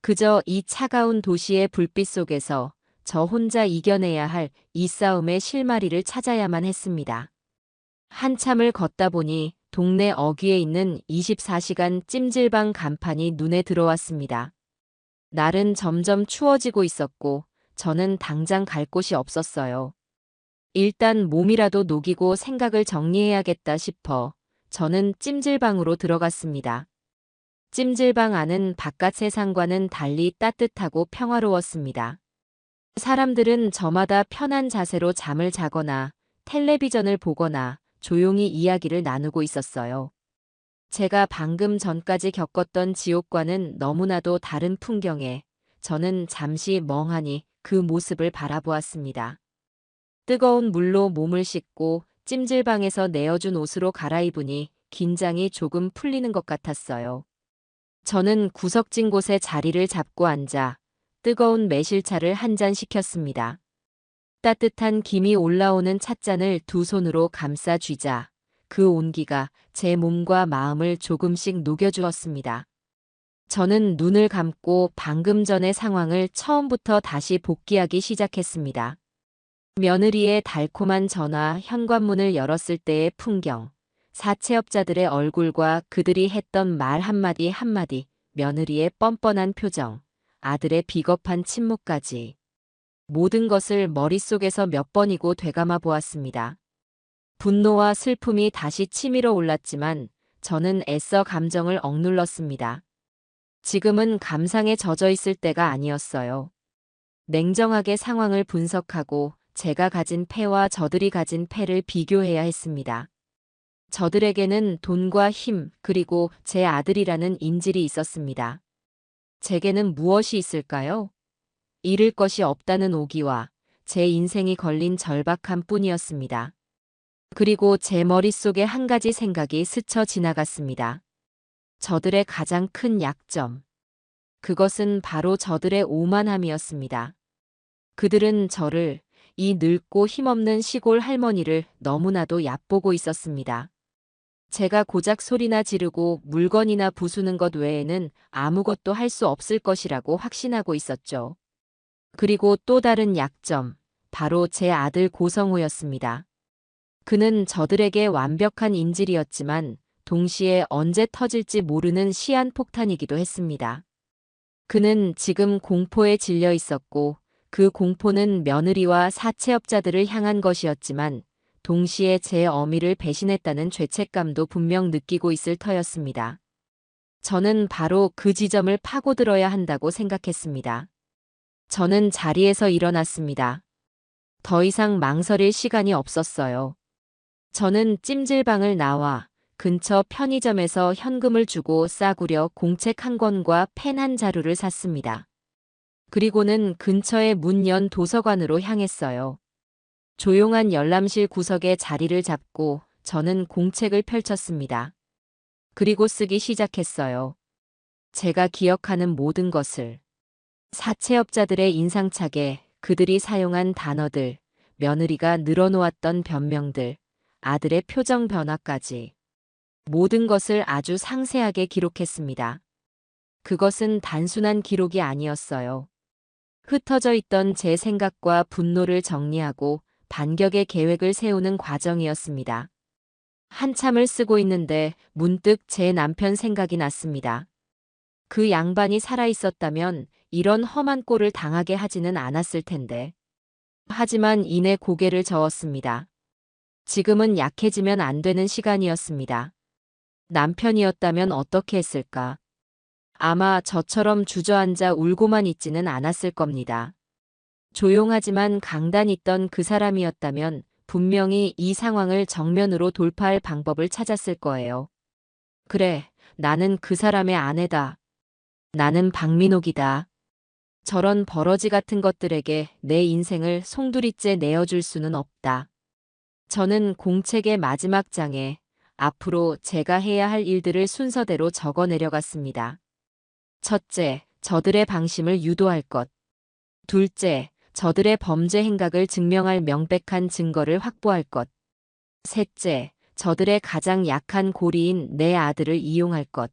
그저 이 차가운 도시의 불빛 속에서 저 혼자 이겨내야 할 이 싸움의 실마리를 찾아야만 했습니다. 한참을 걷다 보니 동네 어귀에 있는 24시간 찜질방 간판이 눈에 들어왔습니다. 날은 점점 추워지고 있었고 저는 당장 갈 곳이 없었어요. 일단 몸이라도 녹이고 생각을 정리해야겠다 싶어 저는 찜질방으로 들어갔습니다. 찜질방 안은 바깥 세상과는 달리 따뜻하고 평화로웠습니다. 사람들은 저마다 편한 자세로 잠을 자거나 텔레비전을 보거나 조용히 이야기를 나누고 있었어요. 제가 방금 전까지 겪었던 지옥과는 너무나도 다른 풍경에 저는 잠시 멍하니 그 모습을 바라보았습니다. 뜨거운 물로 몸을 씻고 찜질방에서 내어준 옷으로 갈아입으니 긴장이 조금 풀리는 것 같았어요. 저는 구석진 곳에 자리를 잡고 앉아 뜨거운 매실차를 한 잔 시켰습니다. 따뜻한 김이 올라오는 찻잔을 두 손으로 감싸 쥐자 그 온기가 제 몸과 마음을 조금씩 녹여주었습니다. 저는 눈을 감고 방금 전의 상황을 처음부터 다시 복기하기 시작했습니다. 며느리의 달콤한 전화, 현관문을 열었을 때의 풍경, 사채업자들의 얼굴과 그들이 했던 말 한마디 한마디, 며느리의 뻔뻔한 표정, 아들의 비겁한 침묵까지. 모든 것을 머릿속에서 몇 번이고 되감아 보았습니다. 분노와 슬픔이 다시 치밀어 올랐지만 저는 애써 감정을 억눌렀습니다. 지금은 감상에 젖어 있을 때가 아니었어요. 냉정하게 상황을 분석하고 제가 가진 패와 저들이 가진 패를 비교해야 했습니다. 저들에게는 돈과 힘, 그리고 제 아들이라는 인질이 있었습니다. 제게는 무엇이 있을까요? 잃을 것이 없다는 오기와 제 인생이 걸린 절박함 뿐이었습니다. 그리고 제 머릿속에 한 가지 생각이 스쳐 지나갔습니다. 저들의 가장 큰 약점. 그것은 바로 저들의 오만함이었습니다. 그들은 저를, 이 늙고 힘없는 시골 할머니를 너무나도 얕보고 있었습니다. 제가 고작 소리나 지르고 물건이나 부수는 것 외에는 아무것도 할 수 없을 것이라고 확신하고 있었죠. 그리고 또 다른 약점, 바로 제 아들 고성호였습니다. 그는 저들에게 완벽한 인질이었지만 동시에 언제 터질지 모르는 시한폭탄이기도 했습니다. 그는 지금 공포에 질려 있었고 그 공포는 며느리와 사채업자들을 향한 것이었지만 동시에 제 어미를 배신했다는 죄책감도 분명 느끼고 있을 터였습니다. 저는 바로 그 지점을 파고들어야 한다고 생각했습니다. 저는 자리에서 일어났습니다. 더 이상 망설일 시간이 없었어요. 저는 찜질방을 나와 근처 편의점에서 현금을 주고 싸구려 공책 한 권과 펜 한 자루를 샀습니다. 그리고는 근처의 문 연 도서관으로 향했어요. 조용한 열람실 구석에 자리를 잡고 저는 공책을 펼쳤습니다. 그리고 쓰기 시작했어요. 제가 기억하는 모든 것을. 사채업자들의 인상착에 그들이 사용한 단어들, 며느리가 늘어놓았던 변명들, 아들의 표정 변화까지. 모든 것을 아주 상세하게 기록했습니다. 그것은 단순한 기록이 아니었어요. 흩어져 있던 제 생각과 분노를 정리하고 반격의 계획을 세우는 과정이었습니다. 한참을 쓰고 있는데 문득 제 남편 생각이 났습니다. 그 양반이 살아있었다면 이런 험한 꼴을 당하게 하지는 않았을 텐데. 하지만 이내 고개를 저었습니다. 지금은 약해지면 안 되는 시간이었습니다. 남편이었다면 어떻게 했을까? 아마 저처럼 주저앉아 울고만 있지는 않았을 겁니다. 조용하지만 강단 있던 그 사람이었다면 분명히 이 상황을 정면으로 돌파할 방법을 찾았을 거예요. 그래, 나는 그 사람의 아내다. 나는 박민옥이다. 저런 버러지 같은 것들에게 내 인생을 송두리째 내어줄 수는 없다. 저는 공책의 마지막 장에 앞으로 제가 해야 할 일들을 순서대로 적어 내려갔습니다. 첫째, 저들의 방심을 유도할 것. 둘째, 저들의 범죄 행각을 증명할 명백한 증거를 확보할 것. 셋째, 저들의 가장 약한 고리인 내 아들을 이용할 것.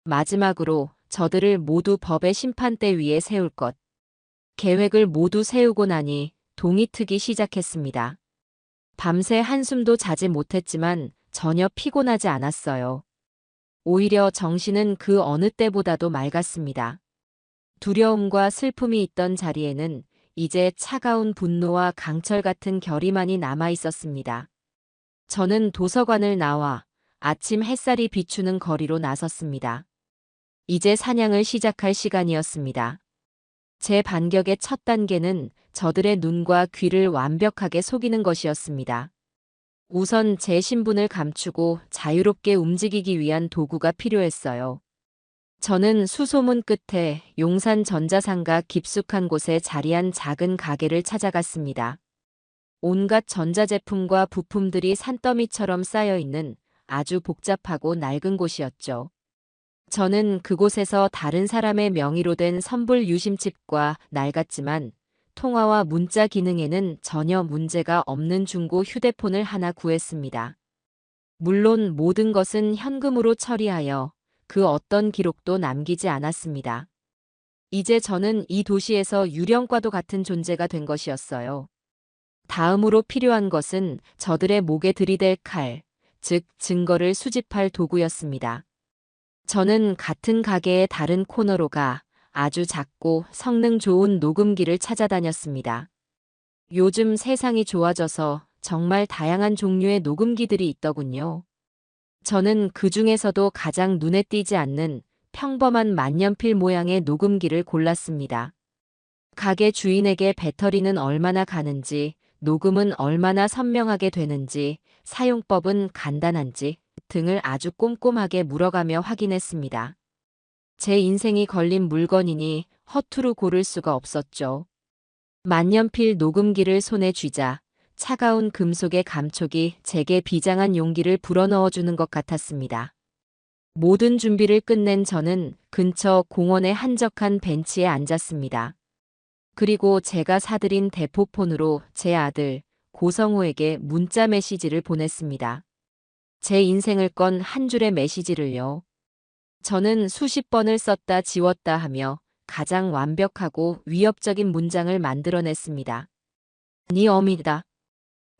마지막으로 저들을 모두 법의 심판대 위에 세울 것. 계획을 모두 세우고 나니 동이 트기 시작했습니다. 밤새 한숨도 자지 못했지만 전혀 피곤하지 않았어요. 오히려 정신은 그 어느 때보다도 맑았습니다. 두려움과 슬픔이 있던 자리에는 이제 차가운 분노와 강철 같은 결의만이 남아 있었습니다. 저는 도서관을 나와 아침 햇살이 비추는 거리로 나섰습니다. 이제 사냥을 시작할 시간이었습니다. 제 반격의 첫 단계는 저들의 눈과 귀를 완벽하게 속이는 것이었습니다. 우선 제 신분을 감추고 자유롭게 움직이기 위한 도구가 필요했어요. 저는 수소문 끝에 용산 전자상가 깊숙한 곳에 자리한 작은 가게를 찾아갔습니다. 온갖 전자제품과 부품들이 산더미처럼 쌓여있는 아주 복잡하고 낡은 곳이었죠. 저는 그곳에서 다른 사람의 명의로 된 선불 유심칩과 낡았지만 통화와 문자 기능에는 전혀 문제가 없는 중고 휴대폰을 하나 구했습니다. 물론 모든 것은 현금으로 처리하여 그 어떤 기록도 남기지 않았습니다. 이제 저는 이 도시에서 유령과도 같은 존재가 된 것이었어요. 다음으로 필요한 것은 저들의 목에 들이댈 칼, 즉 증거를 수집할 도구였습니다. 저는 같은 가게의 다른 코너로 가 아주 작고 성능 좋은 녹음기를 찾아다녔습니다. 요즘 세상이 좋아져서 정말 다양한 종류의 녹음기들이 있더군요. 저는 그 중에서도 가장 눈에 띄지 않는 평범한 만년필 모양의 녹음기를 골랐습니다. 가게 주인에게 배터리는 얼마나 가는지 녹음은 얼마나 선명하게 되는지, 사용법은 간단한지 등을 아주 꼼꼼하게 물어가며 확인했습니다. 제 인생이 걸린 물건이니 허투루 고를 수가 없었죠. 만년필 녹음기를 손에 쥐자 차가운 금속의 감촉이 제게 비장한 용기를 불어넣어주는 것 같았습니다. 모든 준비를 끝낸 저는 근처 공원의 한적한 벤치에 앉았습니다. 그리고 제가 사들인 대포폰으로 제 아들 고성호에게 문자 메시지를 보냈습니다. 제 인생을 건 한 줄의 메시지를요. 저는 수십 번을 썼다 지웠다 하며 가장 완벽하고 위협적인 문장을 만들어냈습니다. 네 어미다.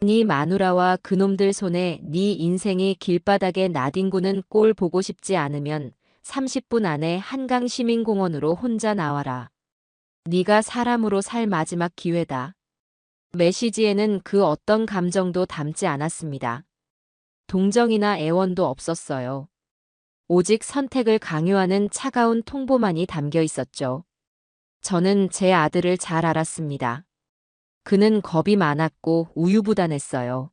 네 마누라와 그놈들 손에 네 인생이 길바닥에 나뒹구는 꼴 보고 싶지 않으면 30분 안에 한강 시민공원으로 혼자 나와라. 네가 사람으로 살 마지막 기회다. 메시지에는 그 어떤 감정도 담지 않았습니다. 동정이나 애원도 없었어요. 오직 선택을 강요하는 차가운 통보만이 담겨 있었죠. 저는 제 아들을 잘 알았습니다. 그는 겁이 많았고 우유부단했어요.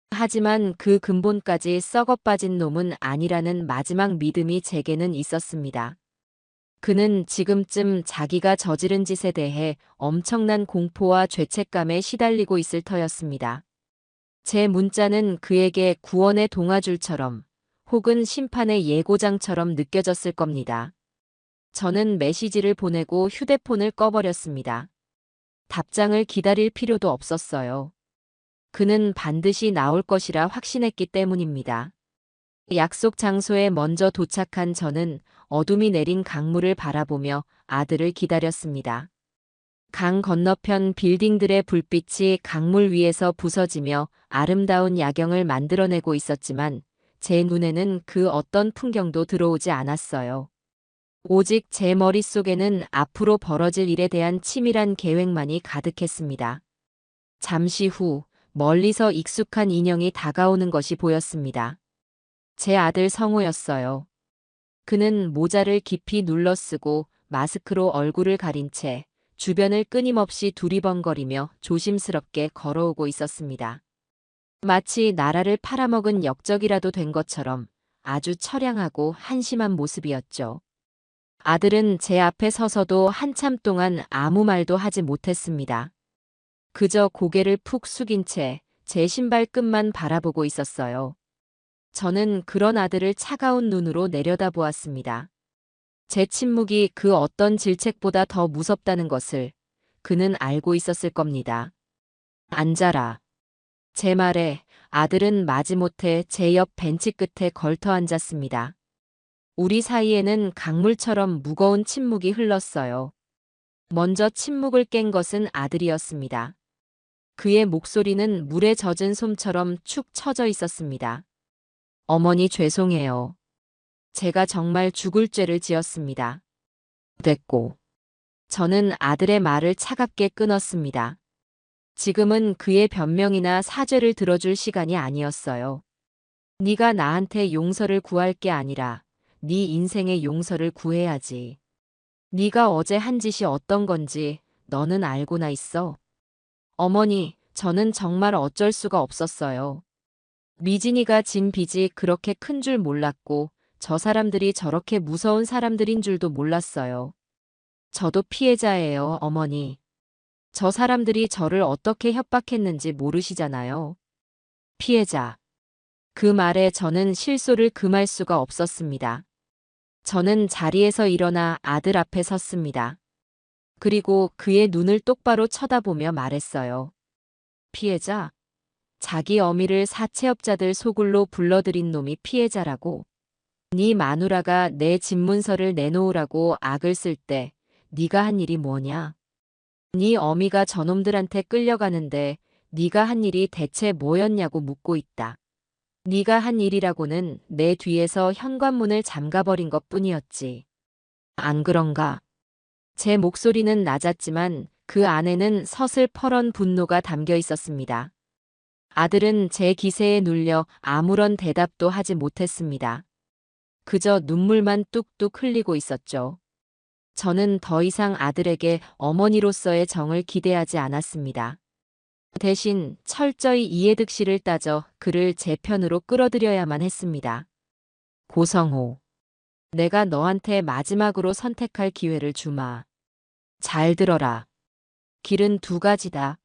하지만 그 근본까지 썩어빠진 놈은 아니라는 마지막 믿음이 제게는 있었습니다. 그는 지금쯤 자기가 저지른 짓에 대해 엄청난 공포와 죄책감에 시달리고 있을 터였습니다. 제 문자는 그에게 구원의 동아줄처럼 혹은 심판의 예고장처럼 느껴졌을 겁니다. 저는 메시지를 보내고 휴대폰을 꺼버렸습니다. 답장을 기다릴 필요도 없었어요. 그는 반드시 나올 것이라 확신했기 때문입니다. 약속 장소에 먼저 도착한 저는 어둠이 내린 강물을 바라보며 아들을 기다렸습니다. 강 건너편 빌딩들의 불빛이 강물 위에서 부서지며 아름다운 야경을 만들어내고 있었지만 제 눈에는 그 어떤 풍경도 들어오지 않았어요. 오직 제 머릿속에는 앞으로 벌어질 일에 대한 치밀한 계획만이 가득했습니다. 잠시 후 멀리서 익숙한 인형이 다가오는 것이 보였습니다. 제 아들 성호였어요. 그는 모자를 깊이 눌러쓰고 마스크로 얼굴을 가린 채 주변을 끊임없이 두리번거리며 조심스럽게 걸어오고 있었습니다. 마치 나라를 팔아먹은 역적이라도 된 것처럼 아주 처량하고 한심한 모습이었죠. 아들은 제 앞에 서서도 한참 동안 아무 말도 하지 못했습니다. 그저 고개를 푹 숙인 채 제 신발끈만 바라보고 있었어요. 저는 그런 아들을 차가운 눈으로 내려다보았습니다. 제 침묵이 그 어떤 질책보다 더 무섭다는 것을 그는 알고 있었을 겁니다. 앉아라. 제 말에 아들은 마지못해 제 옆 벤치 끝에 걸터 앉았습니다. 우리 사이에는 강물처럼 무거운 침묵이 흘렀어요. 먼저 침묵을 깬 것은 아들이었습니다. 그의 목소리는 물에 젖은 솜처럼 축 처져 있었습니다. 어머니 죄송해요. 제가 정말 죽을 죄를 지었습니다. 됐고. 저는 아들의 말을 차갑게 끊었습니다. 지금은 그의 변명이나 사죄를 들어줄 시간이 아니었어요. 네가 나한테 용서를 구할 게 아니라 네 인생의 용서를 구해야지. 네가 어제 한 짓이 어떤 건지 너는 알고나 있어. 어머니, 저는 정말 어쩔 수가 없었어요. 미진이가 진 빚이 그렇게 큰 줄 몰랐고 저 사람들이 저렇게 무서운 사람들인 줄도 몰랐어요. 저도 피해자예요, 어머니. 저 사람들이 저를 어떻게 협박했는지 모르시잖아요. 피해자. 그 말에 저는 실소를 금할 수가 없었습니다. 저는 자리에서 일어나 아들 앞에 섰습니다. 그리고 그의 눈을 똑바로 쳐다보며 말했어요. 피해자? 자기 어미를 사채업자들 소굴로 불러들인 놈이 피해자라고. 네 마누라가 내 집문서를 내놓으라고 악을 쓸 때 네가 한 일이 뭐냐? 네 어미가 저놈들한테 끌려가는데 네가 한 일이 대체 뭐였냐고 묻고 있다. 네가 한 일이라고는 내 뒤에서 현관문을 잠가버린 것뿐이었지. 안 그런가? 제 목소리는 낮았지만 그 안에는 서슬퍼런 분노가 담겨 있었습니다. 아들은 제 기세에 눌려 아무런 대답도 하지 못했습니다. 그저 눈물만 뚝뚝 흘리고 있었죠. 저는 더 이상 아들에게 어머니로서의 정을 기대하지 않았습니다. 대신 철저히 이해득실을 따져 그를 제 편으로 끌어들여야만 했습니다. 고성호. 내가 너한테 마지막으로 선택할 기회를 주마. 잘 들어라. 길은 두 가지다.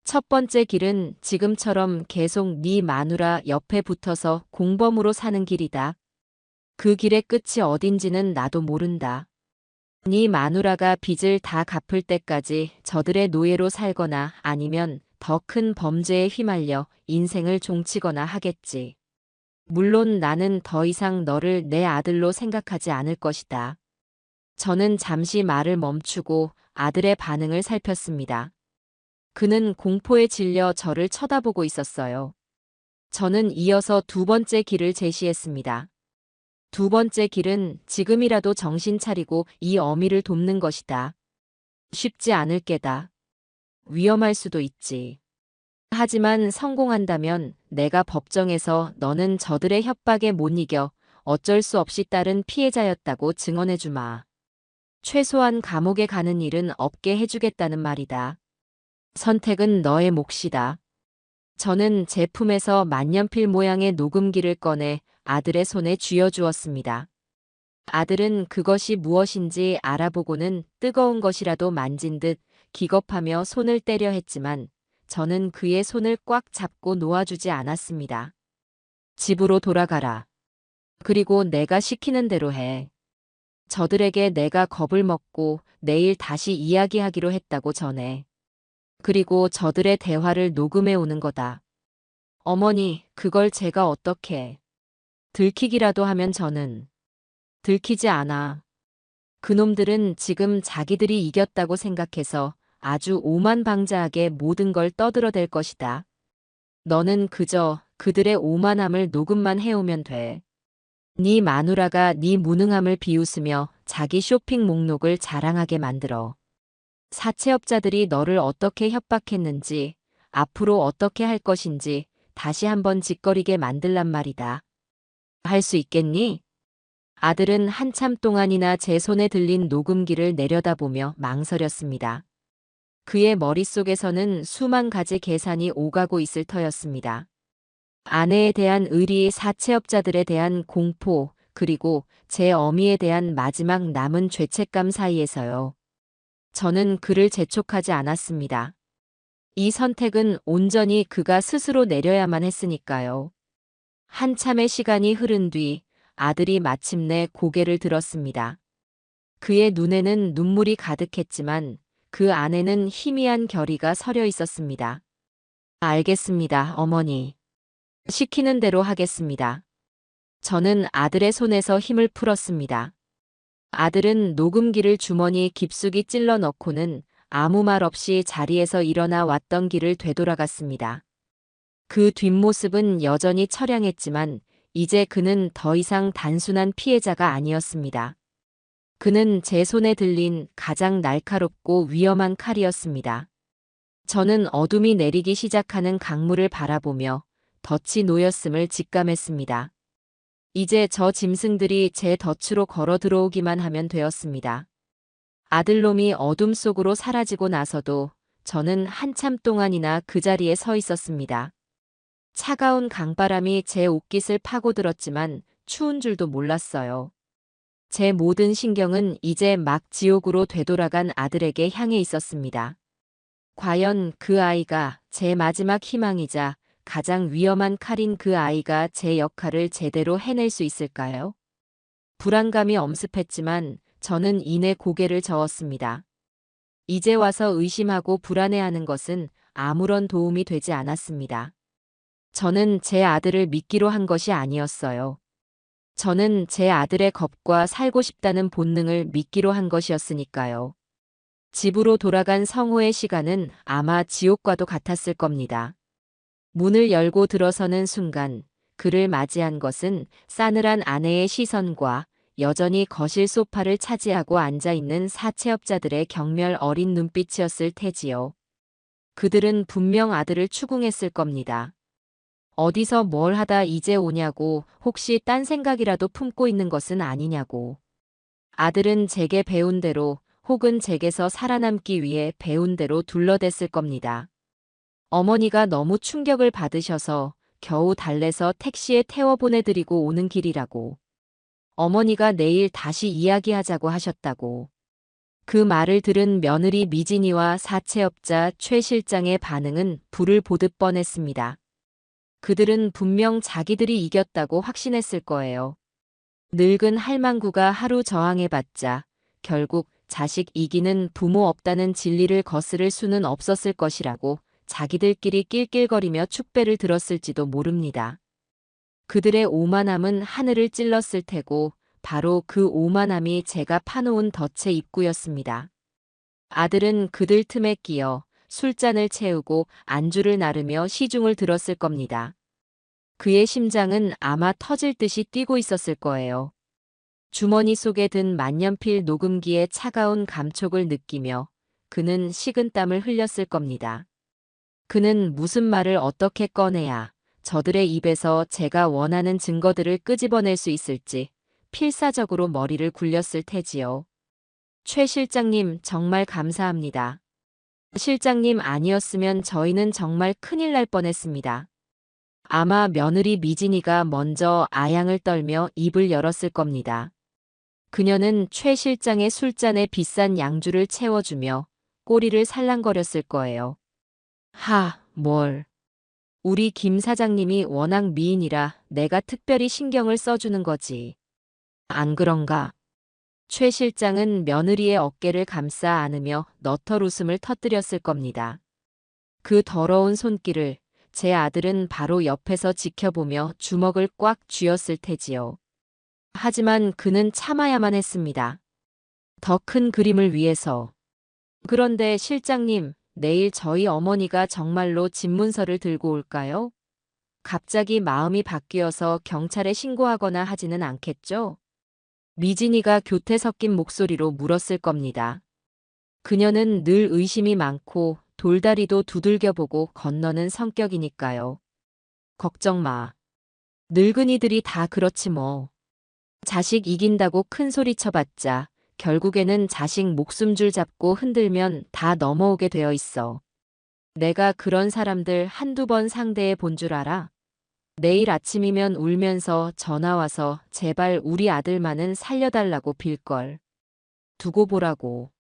첫 번째 길은 지금처럼 계속 네 마누라 옆에 붙어서 공범으로 사는 길이다. 그 길의 끝이 어딘지는 나도 모른다. 네 마누라가 빚을 다 갚을 때까지 저들의 노예로 살거나 아니면 더 큰 범죄에 휘말려 인생을 종치거나 하겠지. 물론 나는 더 이상 너를 내 아들로 생각하지 않을 것이다. 저는 잠시 말을 멈추고 아들의 반응을 살폈습니다. 그는 공포에 질려 저를 쳐다보고 있었어요. 저는 이어서 두 번째 길을 제시했습니다. 두 번째 길은 지금이라도 정신 차리고 이 어미를 돕는 것이다. 쉽지 않을 게다. 위험할 수도 있지. 하지만 성공한다면 내가 법정에서 너는 저들의 협박에 못 이겨 어쩔 수 없이 따른 피해자였다고 증언해주마. 최소한 감옥에 가는 일은 없게 해주겠다는 말이다. 선택은 너의 몫이다. 저는 제품에서 만년필 모양의 녹음기를 꺼내 아들의 손에 쥐어주었습니다. 아들은 그것이 무엇인지 알아보고는 뜨거운 것이라도 만진 듯 기겁하며 손을 떼려 했지만 저는 그의 손을 꽉 잡고 놓아주지 않았습니다. 집으로 돌아가라. 그리고 내가 시키는 대로 해. 저들에게 내가 겁을 먹고 내일 다시 이야기하기로 했다고 전해. 그리고 저들의 대화를 녹음해 오는 거다. 어머니, 그걸 제가 어떻게. 들키기라도 하면 저는. 들키지 않아. 그놈들은 지금 자기들이 이겼다고 생각해서 아주 오만방자하게 모든 걸 떠들어댈 것이다. 너는 그저 그들의 오만함을 녹음만 해오면 돼. 네 마누라가 네 무능함을 비웃으며 자기 쇼핑 목록을 자랑하게 만들어. 사채업자들이 너를 어떻게 협박했는지, 앞으로 어떻게 할 것인지 다시 한번 짓거리게 만들란 말이다. 할 수 있겠니? 아들은 한참 동안이나 제 손에 들린 녹음기를 내려다보며 망설였습니다. 그의 머릿속에서는 수만 가지 계산이 오가고 있을 터였습니다. 아내에 대한 의리, 사채업자들에 대한 공포, 그리고 제 어미에 대한 마지막 남은 죄책감 사이에서요. 저는 그를 재촉하지 않았습니다. 이 선택은 온전히 그가 스스로 내려야만 했으니까요. 한참의 시간이 흐른 뒤 아들이 마침내 고개를 들었습니다. 그의 눈에는 눈물이 가득했지만 그 안에는 희미한 결의가 서려 있었습니다. 알겠습니다, 어머니. 시키는 대로 하겠습니다. 저는 아들의 손에서 힘을 풀었습니다. 아들은 녹음기를 주머니 깊숙이 찔러 넣고는 아무 말 없이 자리에서 일어나 왔던 길을 되돌아갔습니다. 그 뒷모습은 여전히 처량했지만 이제 그는 더 이상 단순한 피해자가 아니었습니다. 그는 제 손에 들린 가장 날카롭고 위험한 칼이었습니다. 저는 어둠이 내리기 시작하는 강물을 바라보며 덫이 놓였음을 직감했습니다. 이제 저 짐승들이 제 덫으로 걸어 들어오기만 하면 되었습니다. 아들놈이 어둠 속으로 사라지고 나서도 저는 한참 동안이나 그 자리에 서 있었습니다. 차가운 강바람이 제 옷깃을 파고들었지만 추운 줄도 몰랐어요. 제 모든 신경은 이제 막 지옥으로 되돌아간 아들에게 향해 있었습니다. 과연 그 아이가 제 마지막 희망이자 가장 위험한 칼인 그 아이가 제 역할을 제대로 해낼 수 있을까요? 불안감이 엄습했지만 저는 이내 고개를 저었습니다. 이제 와서 의심하고 불안해하는 것은 아무런 도움이 되지 않았습니다. 저는 제 아들을 믿기로 한 것이 아니었어요. 저는 제 아들의 겁과 살고 싶다는 본능을 믿기로 한 것이었으니까요. 집으로 돌아간 성호의 시간은 아마 지옥과도 같았을 겁니다. 문을 열고 들어서는 순간 그를 맞이한 것은 싸늘한 아내의 시선과 여전히 거실 소파를 차지하고 앉아있는 사채업자들의 경멸 어린 눈빛이었을 테지요. 그들은 분명 아들을 추궁했을 겁니다. 어디서 뭘 하다 이제 오냐고, 혹시 딴 생각이라도 품고 있는 것은 아니냐고. 아들은 제게 배운 대로 혹은 제게서 살아남기 위해 배운 대로 둘러댔을 겁니다. 어머니가 너무 충격을 받으셔서 겨우 달래서 택시에 태워 보내드리고 오는 길이라고. 어머니가 내일 다시 이야기하자고 하셨다고. 그 말을 들은 며느리 미진이와 사채업자 최 실장의 반응은 불을 보듯 뻔했습니다. 그들은 분명 자기들이 이겼다고 확신했을 거예요. 늙은 할망구가 하루 저항해봤자 결국 자식 이기는 부모 없다는 진리를 거스를 수는 없었을 것이라고 자기들끼리 낄낄거리며 축배를 들었을지도 모릅니다. 그들의 오만함은 하늘을 찔렀을 테고 바로 그 오만함이 제가 파놓은 덫의 입구였습니다. 아들은 그들 틈에 끼어 술잔을 채우고 안주를 나르며 시중을 들었을 겁니다. 그의 심장은 아마 터질 듯이 뛰고 있었을 거예요. 주머니 속에 든 만년필 녹음기의 차가운 감촉을 느끼며 그는 식은땀을 흘렸을 겁니다. 그는 무슨 말을 어떻게 꺼내야 저들의 입에서 제가 원하는 증거들을 끄집어낼 수 있을지 필사적으로 머리를 굴렸을 테지요. 최 실장님 정말 감사합니다. 실장님 아니었으면 저희는 정말 큰일 날 뻔했습니다. 아마 며느리 미진이가 먼저 아양을 떨며 입을 열었을 겁니다. 그녀는 최 실장의 술잔에 비싼 양주를 채워주며 꼬리를 살랑거렸을 거예요. 뭘. 우리 김 사장님이 워낙 미인이라 내가 특별히 신경을 써주는 거지. 안 그런가? 최 실장은 며느리의 어깨를 감싸 안으며 너털 웃음을 터뜨렸을 겁니다. 그 더러운 손길을 제 아들은 바로 옆에서 지켜보며 주먹을 꽉 쥐었을 테지요. 하지만 그는 참아야만 했습니다. 더 큰 그림을 위해서. 그런데 실장님, 내일 저희 어머니가 정말로 집문서를 들고 올까요? 갑자기 마음이 바뀌어서 경찰에 신고하거나 하지는 않겠죠? 미진이가 교태 섞인 목소리로 물었을 겁니다. 그녀는 늘 의심이 많고 돌다리도 두들겨보고 건너는 성격이니까요. 걱정 마. 늙은이들이 다 그렇지 뭐. 자식 이긴다고 큰 소리 쳐봤자 결국에는 자식 목숨줄 잡고 흔들면 다 넘어오게 되어 있어. 내가 그런 사람들 한두 번 상대해 본 줄 알아? 내일 아침이면 울면서 전화와서 제발 우리 아들만은 살려달라고 빌걸. 두고 보라고.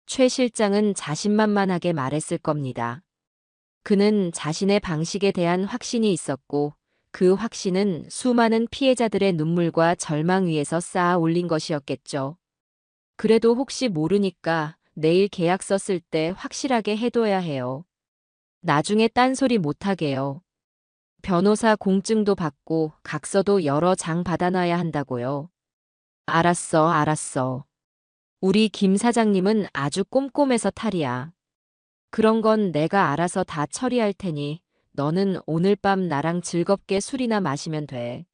최 실장은 자신만만하게 말했을 겁니다. 그는 자신의 방식에 대한 확신이 있었고 그 확신은 수많은 피해자들의 눈물과 절망 위에서 쌓아 올린 것이었겠죠. 그래도 혹시 모르니까 내일 계약서 쓸 때 확실하게 해둬야 해요. 나중에 딴소리 못하게요. 변호사 공증도 받고 각서도 여러 장 받아놔야 한다고요. 알았어. 우리 김 사장님은 아주 꼼꼼해서 탈이야. 그런 건 내가 알아서 다 처리할 테니 너는 오늘 밤 나랑 즐겁게 술이나 마시면 돼.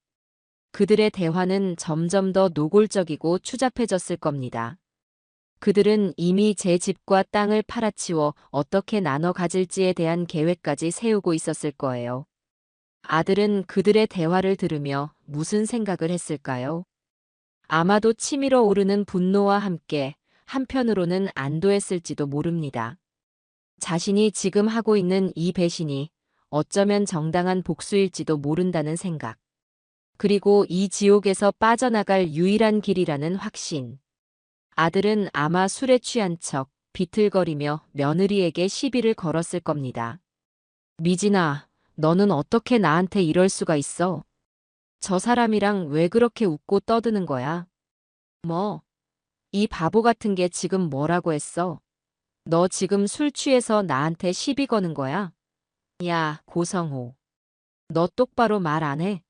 그들의 대화는 점점 더 노골적이고 추잡해졌을 겁니다. 그들은 이미 제 집과 땅을 팔아치워 어떻게 나눠 가질지에 대한 계획까지 세우고 있었을 거예요. 아들은 그들의 대화를 들으며 무슨 생각을 했을까요? 아마도 치밀어 오르는 분노와 함께 한편으로는 안도했을지도 모릅니다. 자신이 지금 하고 있는 이 배신이 어쩌면 정당한 복수일지도 모른다는 생각. 그리고 이 지옥에서 빠져나갈 유일한 길이라는 확신. 아들은 아마 술에 취한 척 비틀거리며 며느리에게 시비를 걸었을 겁니다. 미진아, 너는 어떻게 나한테 이럴 수가 있어? 저 사람이랑 왜 그렇게 웃고 떠드는 거야? 뭐, 이 바보 같은 게 지금 뭐라고 했어? 너 지금 술 취해서 나한테 시비 거는 거야? 야, 고성호. 너 똑바로 말 안 해?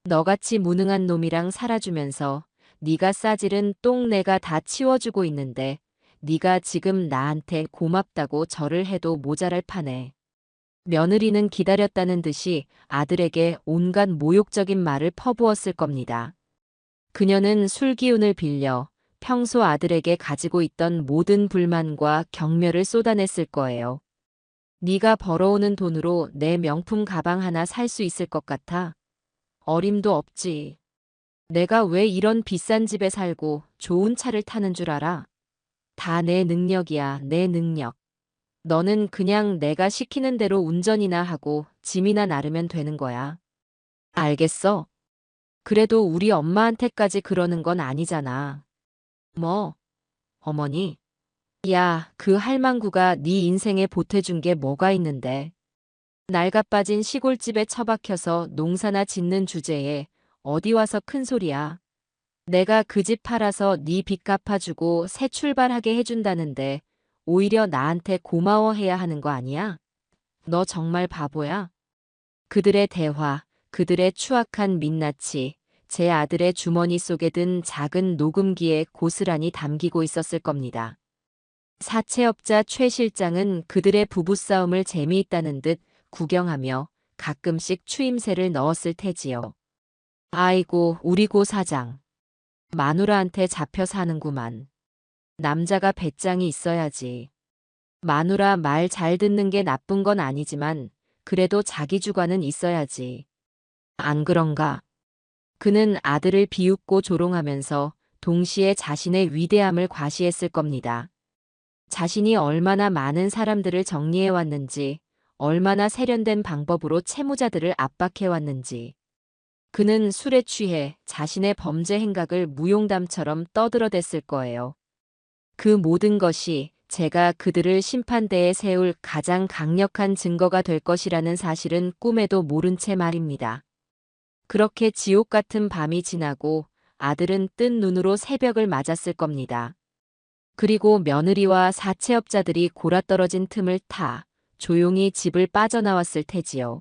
너같이 무능한 놈이랑 살아주면서 네가 싸질은 똥 내가 다 치워주고 있는데 네가 지금 나한테 고맙다고 절을 해도 모자랄 판에. 며느리는 기다렸다는 듯이 아들에게 온갖 모욕적인 말을 퍼부었을 겁니다. 그녀는 술 기운을 빌려 평소 아들에게 가지고 있던 모든 불만과 경멸을 쏟아냈을 거예요. 네가 벌어오는 돈으로 내 명품 가방 하나 살 수 있을 것 같아? 어림도 없지. 내가 왜 이런 비싼 집에 살고 좋은 차를 타는 줄 알아? 다 내 능력이야, 내 능력. 너는 그냥 내가 시키는 대로 운전이나 하고 짐이나 나르면 되는 거야. 알겠어? 그래도 우리 엄마한테까지 그러는 건 아니잖아. 뭐, 어머니? 야, 그 할망구가 네 인생에 보태준 게 뭐가 있는데. 낡아빠진 시골집에 처박혀서 농사나 짓는 주제에 어디 와서 큰 소리야. 내가 그 집 팔아서 네 빚 갚아주고 새 출발하게 해준다는데 오히려 나한테 고마워해야 하는 거 아니야? 너 정말 바보야? 그들의 대화, 그들의 추악한 민낯이 제 아들의 주머니 속에 든 작은 녹음기에 고스란히 담기고 있었을 겁니다. 사채업자 최 실장은 그들의 부부싸움을 재미있다는 듯 구경하며 가끔씩 추임새를 넣었을 테지요. 아이고, 우리 고 사장. 마누라한테 잡혀 사는구만. 남자가 배짱이 있어야지. 마누라 말 잘 듣는 게 나쁜 건 아니지만 그래도 자기 주관은 있어야지. 안 그런가? 그는 아들을 비웃고 조롱하면서 동시에 자신의 위대함을 과시했을 겁니다. 자신이 얼마나 많은 사람들을 정리해왔는지, 얼마나 세련된 방법으로 채무자들을 압박해왔는지. 그는 술에 취해 자신의 범죄 행각을 무용담처럼 떠들어댔을 거예요. 그 모든 것이 제가 그들을 심판대에 세울 가장 강력한 증거가 될 것이라는 사실은 꿈에도 모른 채 말입니다. 그렇게 지옥 같은 밤이 지나고 아들은 뜬 눈으로 새벽을 맞았을 겁니다. 그리고 며느리와 사채업자들이 골아떨어진 틈을 타 조용히 집을 빠져나왔을 테지요.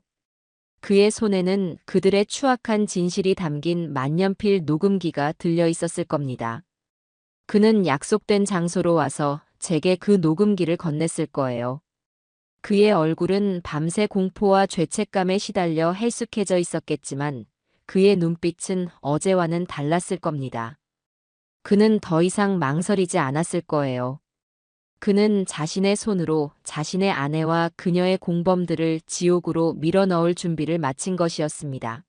그의 손에는 그들의 추악한 진실이 담긴 만년필 녹음기가 들려 있었을 겁니다. 그는 약속된 장소로 와서 제게 그 녹음기를 건넸을 거예요. 그의 얼굴은 밤새 공포와 죄책감에 시달려 헬쑥해져 있었겠지만 그의 눈빛은 어제와는 달랐을 겁니다. 그는 더 이상 망설이지 않았을 거예요. 그는 자신의 손으로 자신의 아내와 그녀의 공범들을 지옥으로 밀어넣을 준비를 마친 것이었습니다.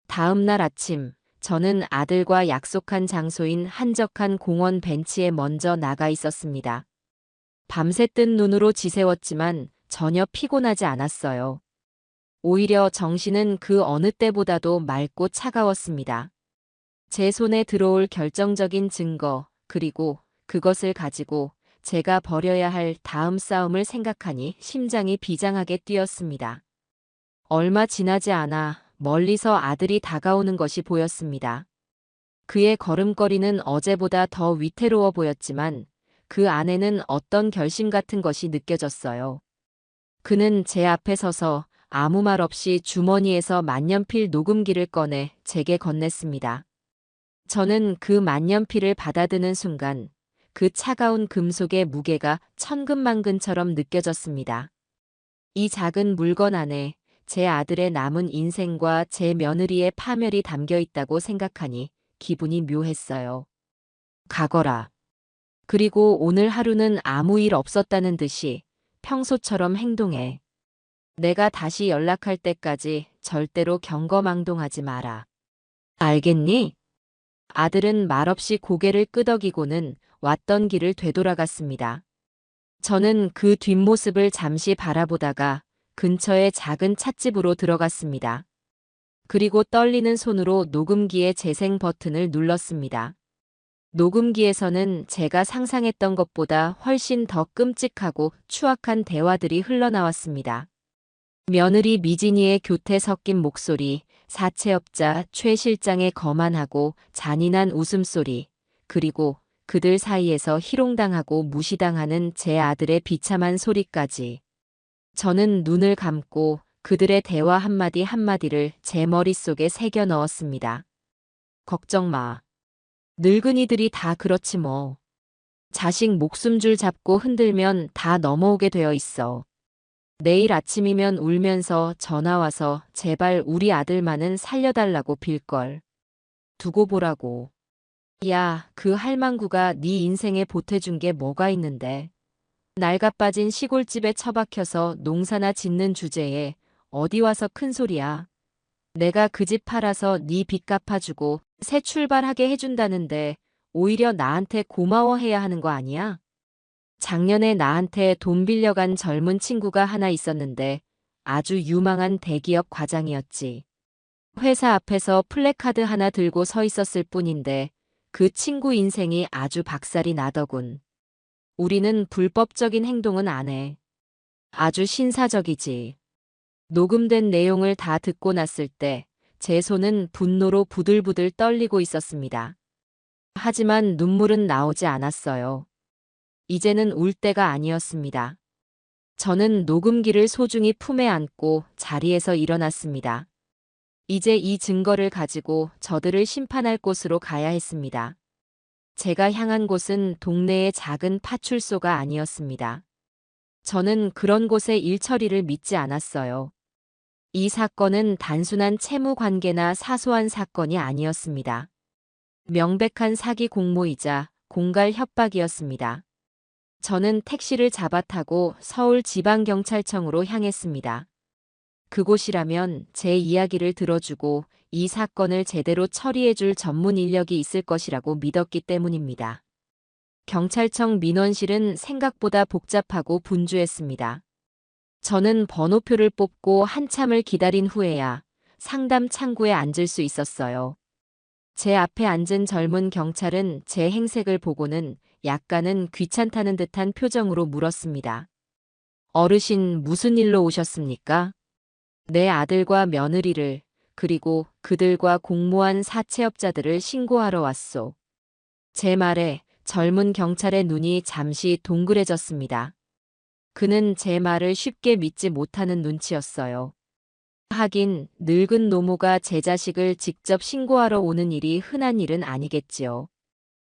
다음 날 아침, 저는 아들과 약속한 장소인 한적한 공원 벤치에 먼저 나가 있었습니다. 밤새 뜬 눈으로 지새웠지만 전혀 피곤하지 않았어요. 오히려 정신은 그 어느 때보다도 맑고 차가웠습니다. 제 손에 들어올 결정적인 증거, 그리고 그것을 가지고 제가 벌여야 할 다음 싸움을 생각하니 심장이 비장하게 뛰었습니다. 얼마 지나지 않아 멀리서 아들이 다가오는 것이 보였습니다. 그의 걸음걸이는 어제보다 더 위태로워 보였지만 그 안에는 어떤 결심 같은 것이 느껴졌어요. 그는 제 앞에 서서 아무 말 없이 주머니에서 만년필 녹음기를 꺼내 제게 건넸습니다. 저는 그 만년필을 받아드는 순간 그 차가운 금속의 무게가 천근만근처럼 느껴졌습니다. 이 작은 물건 안에 제 아들의 남은 인생과 제 며느리의 파멸이 담겨 있다고 생각하니 기분이 묘했어요. 가거라. 그리고 오늘 하루는 아무 일 없었다는 듯이 평소처럼 행동해. 내가 다시 연락할 때까지 절대로 경거망동하지 마라. 알겠니? 아들은 말없이 고개를 끄덕이고는 왔던 길을 되돌아갔습니다. 저는 그 뒷모습을 잠시 바라보다가 근처의 작은 찻집으로 들어갔습니다. 그리고 떨리는 손으로 녹음기의 재생 버튼을 눌렀습니다. 녹음기에서는 제가 상상했던 것보다 훨씬 더 끔찍하고 추악한 대화들이 흘러나왔습니다. 며느리 미진이의 교태 섞인 목소리, 사채업자 최 실장의 거만하고 잔인한 웃음소리, 그리고 그들 사이에서 희롱당하고 무시당하는 제 아들의 비참한 소리까지. 저는 눈을 감고 그들의 대화 한마디 한마디를 제 머릿속에 새겨 넣었습니다. 걱정 마. 늙은이들이 다 그렇지 뭐. 자식 목숨줄 잡고 흔들면 다 넘어오게 되어 있어. 내일 아침이면 울면서 전화와서 제발 우리 아들만은 살려달라고 빌걸. 두고 보라고. 야, 그 할망구가 네 인생에 보태준 게 뭐가 있는데. 낡아빠진 시골집에 처박혀서 농사나 짓는 주제에 어디 와서 큰 소리야. 내가 그 집 팔아서 네 빚 갚아주고 새 출발하게 해준다는데 오히려 나한테 고마워해야 하는 거 아니야? 작년에 나한테 돈 빌려간 젊은 친구가 하나 있었는데 아주 유망한 대기업 과장이었지. 회사 앞에서 플래카드 하나 들고 서 있었을 뿐인데 그 친구 인생이 아주 박살이 나더군. 우리는 불법적인 행동은 안 해. 아주 신사적이지. 녹음된 내용을 다 듣고 났을 때 제 손은 분노로 부들부들 떨리고 있었습니다. 하지만 눈물은 나오지 않았어요. 이제는 울 때가 아니었습니다. 저는 녹음기를 소중히 품에 안고 자리에서 일어났습니다. 이제 이 증거를 가지고 저들을 심판할 곳으로 가야 했습니다. 제가 향한 곳은 동네의 작은 파출소가 아니었습니다. 저는 그런 곳의 일처리를 믿지 않았어요. 이 사건은 단순한 채무 관계나 사소한 사건이 아니었습니다. 명백한 사기 공모이자 공갈 협박이었습니다. 저는 택시를 잡아 타고 서울지방경찰청으로 향했습니다. 그곳이라면 제 이야기를 들어주고 이 사건을 제대로 처리해줄 전문 인력이 있을 것이라고 믿었기 때문입니다. 경찰청 민원실은 생각보다 복잡하고 분주했습니다. 저는 번호표를 뽑고 한참을 기다린 후에야 상담 창구에 앉을 수 있었어요. 제 앞에 앉은 젊은 경찰은 제 행색을 보고는 약간은 귀찮다는 듯한 표정으로 물었습니다. 어르신 무슨 일로 오셨습니까? 내 아들과 며느리를, 그리고 그들과 공모한 사채업자들을 신고하러 왔소. 제 말에 젊은 경찰의 눈이 잠시 동그래졌습니다. 그는 제 말을 쉽게 믿지 못하는 눈치였어요. 하긴 늙은 노모가 제 자식을 직접 신고하러 오는 일이 흔한 일은 아니겠지요.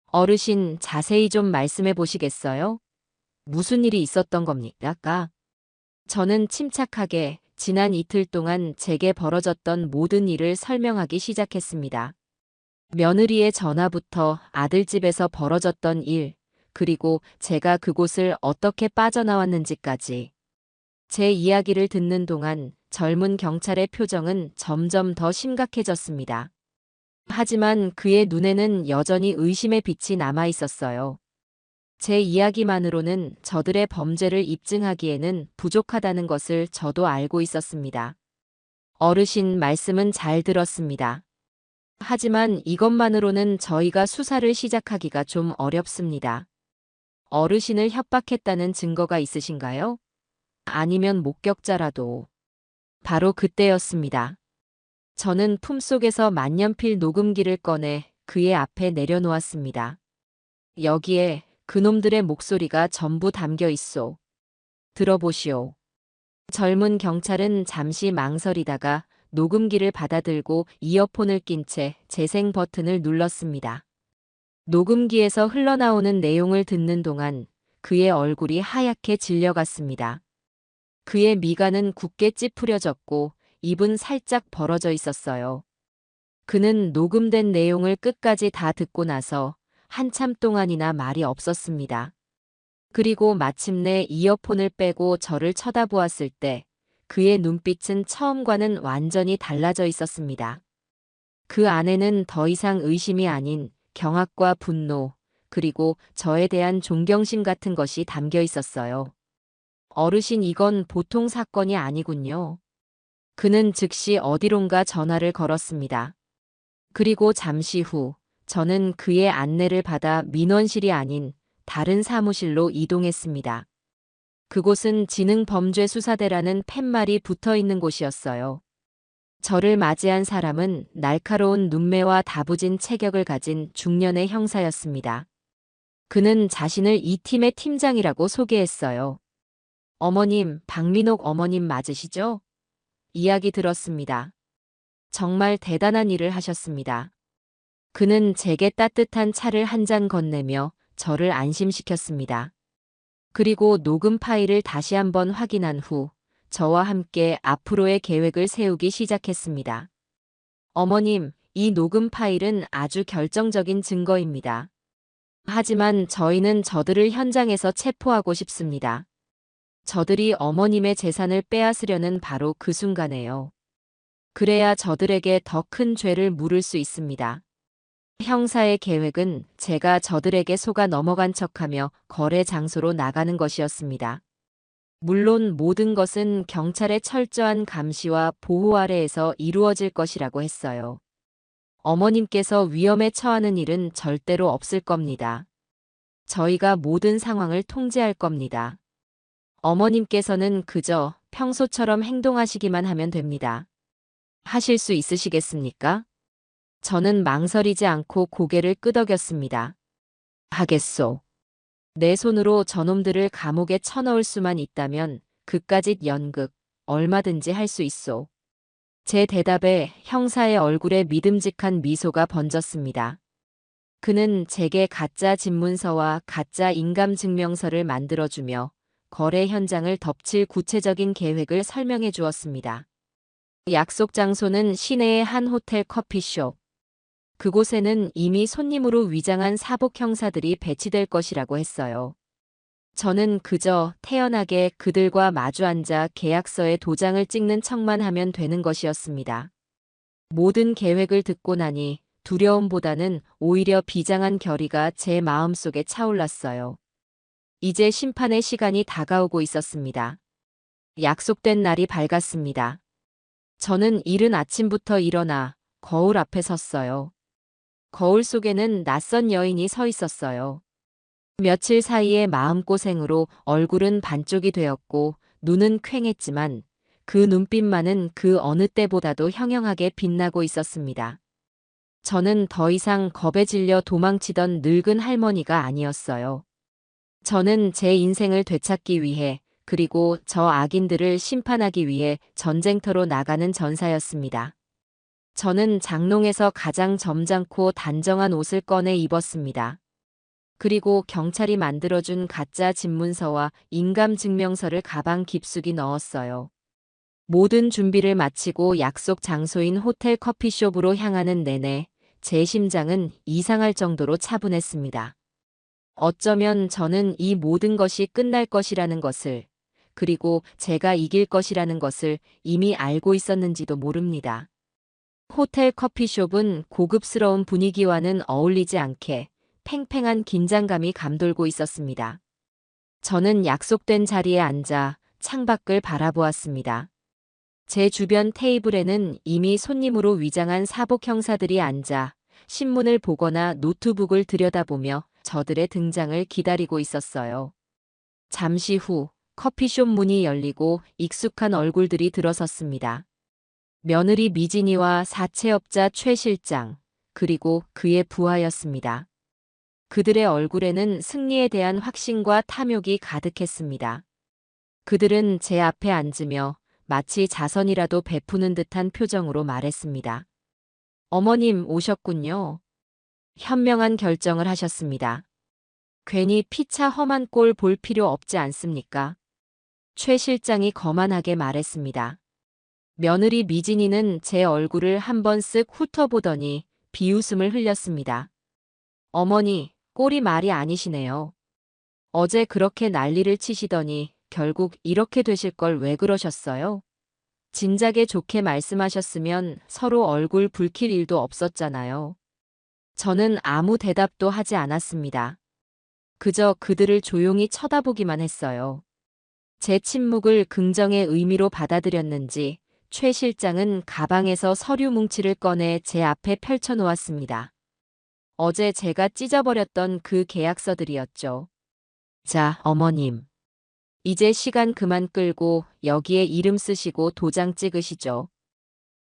어르신 자세히 좀 말씀해 보시겠어요? 무슨 일이 있었던 겁니까? 저는 침착하게 지난 이틀 동안 제게 벌어졌던 모든 일을 설명하기 시작했습니다. 며느리의 전화부터 아들 집에서 벌어졌던 일, 그리고 제가 그곳을 어떻게 빠져나왔는지까지. 제 이야기를 듣는 동안 젊은 경찰의 표정은 점점 더 심각해졌습니다. 하지만 그의 눈에는 여전히 의심의 빛이 남아 있었어요. 제 이야기만으로는 저들의 범죄를 입증하기에는 부족하다는 것을 저도 알고 있었습니다. 어르신 말씀은 잘 들었습니다. 하지만 이것만으로는 저희가 수사를 시작하기가 좀 어렵습니다. 어르신을 협박했다는 증거가 있으신가요? 아니면 목격자라도. 바로 그때였습니다. 저는 품속에서 만년필 녹음기를 꺼내 그의 앞에 내려놓았습니다. 여기에 그놈들의 목소리가 전부 담겨 있소. 들어보시오. 젊은 경찰은 잠시 망설이다가 녹음기를 받아들고 이어폰을 낀 채 재생 버튼을 눌렀습니다. 녹음기에서 흘러나오는 내용을 듣는 동안 그의 얼굴이 하얗게 질려갔습니다. 그의 미간은 굳게 찌푸려졌고 입은 살짝 벌어져 있었어요. 그는 녹음된 내용을 끝까지 다 듣고 나서 한참 동안이나 말이 없었습니다. 그리고 마침내 이어폰을 빼고 저를 쳐다보았을 때 그의 눈빛은 처음과는 완전히 달라져 있었습니다. 그 안에는 더 이상 의심이 아닌 경악과 분노, 그리고 저에 대한 존경심 같은 것이 담겨 있었어요. 어르신, 이건 보통 사건이 아니군요. 그는 즉시 어디론가 전화를 걸었습니다. 그리고 잠시 후 저는 그의 안내를 받아 민원실이 아닌 다른 사무실로 이동했습니다. 그곳은 지능범죄수사대라는 팻말이 붙어 있는 곳이었어요. 저를 맞이한 사람은 날카로운 눈매와 다부진 체격을 가진 중년의 형사였습니다. 그는 자신을 이 팀의 팀장이라고 소개했어요. 어머님, 박민옥 어머님 맞으시죠? 이야기 들었습니다. 정말 대단한 일을 하셨습니다. 그는 제게 따뜻한 차를 한 잔 건네며 저를 안심시켰습니다. 그리고 녹음 파일을 다시 한번 확인한 후 저와 함께 앞으로의 계획을 세우기 시작했습니다. 어머님, 이 녹음 파일은 아주 결정적인 증거입니다. 하지만 저희는 저들을 현장에서 체포하고 싶습니다. 저들이 어머님의 재산을 빼앗으려는 바로 그 순간에요. 그래야 저들에게 더 큰 죄를 물을 수 있습니다. 형사의 계획은 제가 저들에게 속아 넘어간 척하며 거래 장소로 나가는 것이었습니다. 물론 모든 것은 경찰의 철저한 감시와 보호 아래에서 이루어질 것이라고 했어요. 어머님께서 위험에 처하는 일은 절대로 없을 겁니다. 저희가 모든 상황을 통제할 겁니다. 어머님께서는 그저 평소처럼 행동하시기만 하면 됩니다. 하실 수 있으시겠습니까? 저는 망설이지 않고 고개를 끄덕였습니다. 하겠소. 내 손으로 저놈들을 감옥에 쳐넣을 수만 있다면 그까짓 연극 얼마든지 할 수 있소. 제 대답에 형사의 얼굴에 믿음직한 미소가 번졌습니다. 그는 제게 가짜 집문서와 가짜 인감증명서를 만들어주며 거래 현장을 덮칠 구체적인 계획을 설명해 주었습니다. 약속 장소는 시내의 한 호텔 커피숍. 그곳에는 이미 손님으로 위장한 사복 형사들이 배치될 것이라고 했어요. 저는 그저 태연하게 그들과 마주 앉아 계약서에 도장을 찍는 척만 하면 되는 것이었습니다. 모든 계획을 듣고 나니 두려움보다는 오히려 비장한 결의가 제 마음속에 차올랐어요. 이제 심판의 시간이 다가오고 있었습니다. 약속된 날이 밝았습니다. 저는 이른 아침부터 일어나 거울 앞에 섰어요. 거울 속에는 낯선 여인이 서 있었어요. 며칠 사이의 마음고생으로 얼굴은 반쪽이 되었고 눈은 퀭했지만 그 눈빛만은 그 어느 때보다도 형형하게 빛나고 있었습니다. 저는 더 이상 겁에 질려 도망치던 늙은 할머니가 아니었어요. 저는 제 인생을 되찾기 위해 그리고 저 악인들을 심판하기 위해 전쟁터로 나가는 전사였습니다. 저는 장롱에서 가장 점잖고 단정한 옷을 꺼내 입었습니다. 그리고 경찰이 만들어준 가짜 집문서와 인감증명서를 가방 깊숙이 넣었어요. 모든 준비를 마치고 약속 장소인 호텔 커피숍으로 향하는 내내 제 심장은 이상할 정도로 차분했습니다. 어쩌면 저는 이 모든 것이 끝날 것이라는 것을, 그리고 제가 이길 것이라는 것을 이미 알고 있었는지도 모릅니다. 호텔 커피숍은 고급스러운 분위기와는 어울리지 않게 팽팽한 긴장감이 감돌고 있었습니다. 저는 약속된 자리에 앉아 창밖을 바라보았습니다. 제 주변 테이블에는 이미 손님으로 위장한 사복 형사들이 앉아 신문을 보거나 노트북을 들여다보며 저들의 등장을 기다리고 있었어요. 잠시 후 커피숍 문이 열리고 익숙한 얼굴들이 들어섰습니다. 며느리 미진이와 사채업자 최 실장, 그리고 그의 부하였습니다. 그들의 얼굴에는 승리에 대한 확신과 탐욕이 가득했습니다. 그들은 제 앞에 앉으며 마치 자선이라도 베푸는 듯한 표정으로 말했습니다. 어머님 오셨군요. 현명한 결정을 하셨습니다. 괜히 피차 험한 꼴 볼 필요 없지 않습니까? 최 실장이 거만하게 말했습니다. 며느리 미진이는 제 얼굴을 한번 쓱 훑어보더니 비웃음을 흘렸습니다. 어머니, 꼴이 말이 아니시네요. 어제 그렇게 난리를 치시더니 결국 이렇게 되실 걸 왜 그러셨어요? 진작에 좋게 말씀하셨으면 서로 얼굴 붉힐 일도 없었잖아요. 저는 아무 대답도 하지 않았습니다. 그저 그들을 조용히 쳐다보기만 했어요. 제 침묵을 긍정의 의미로 받아들였는지 최 실장은 가방에서 서류 뭉치를 꺼내 제 앞에 펼쳐놓았습니다. 어제 제가 찢어버렸던 그 계약서들이었죠. 자, 어머님. 이제 시간 그만 끌고 여기에 이름 쓰시고 도장 찍으시죠.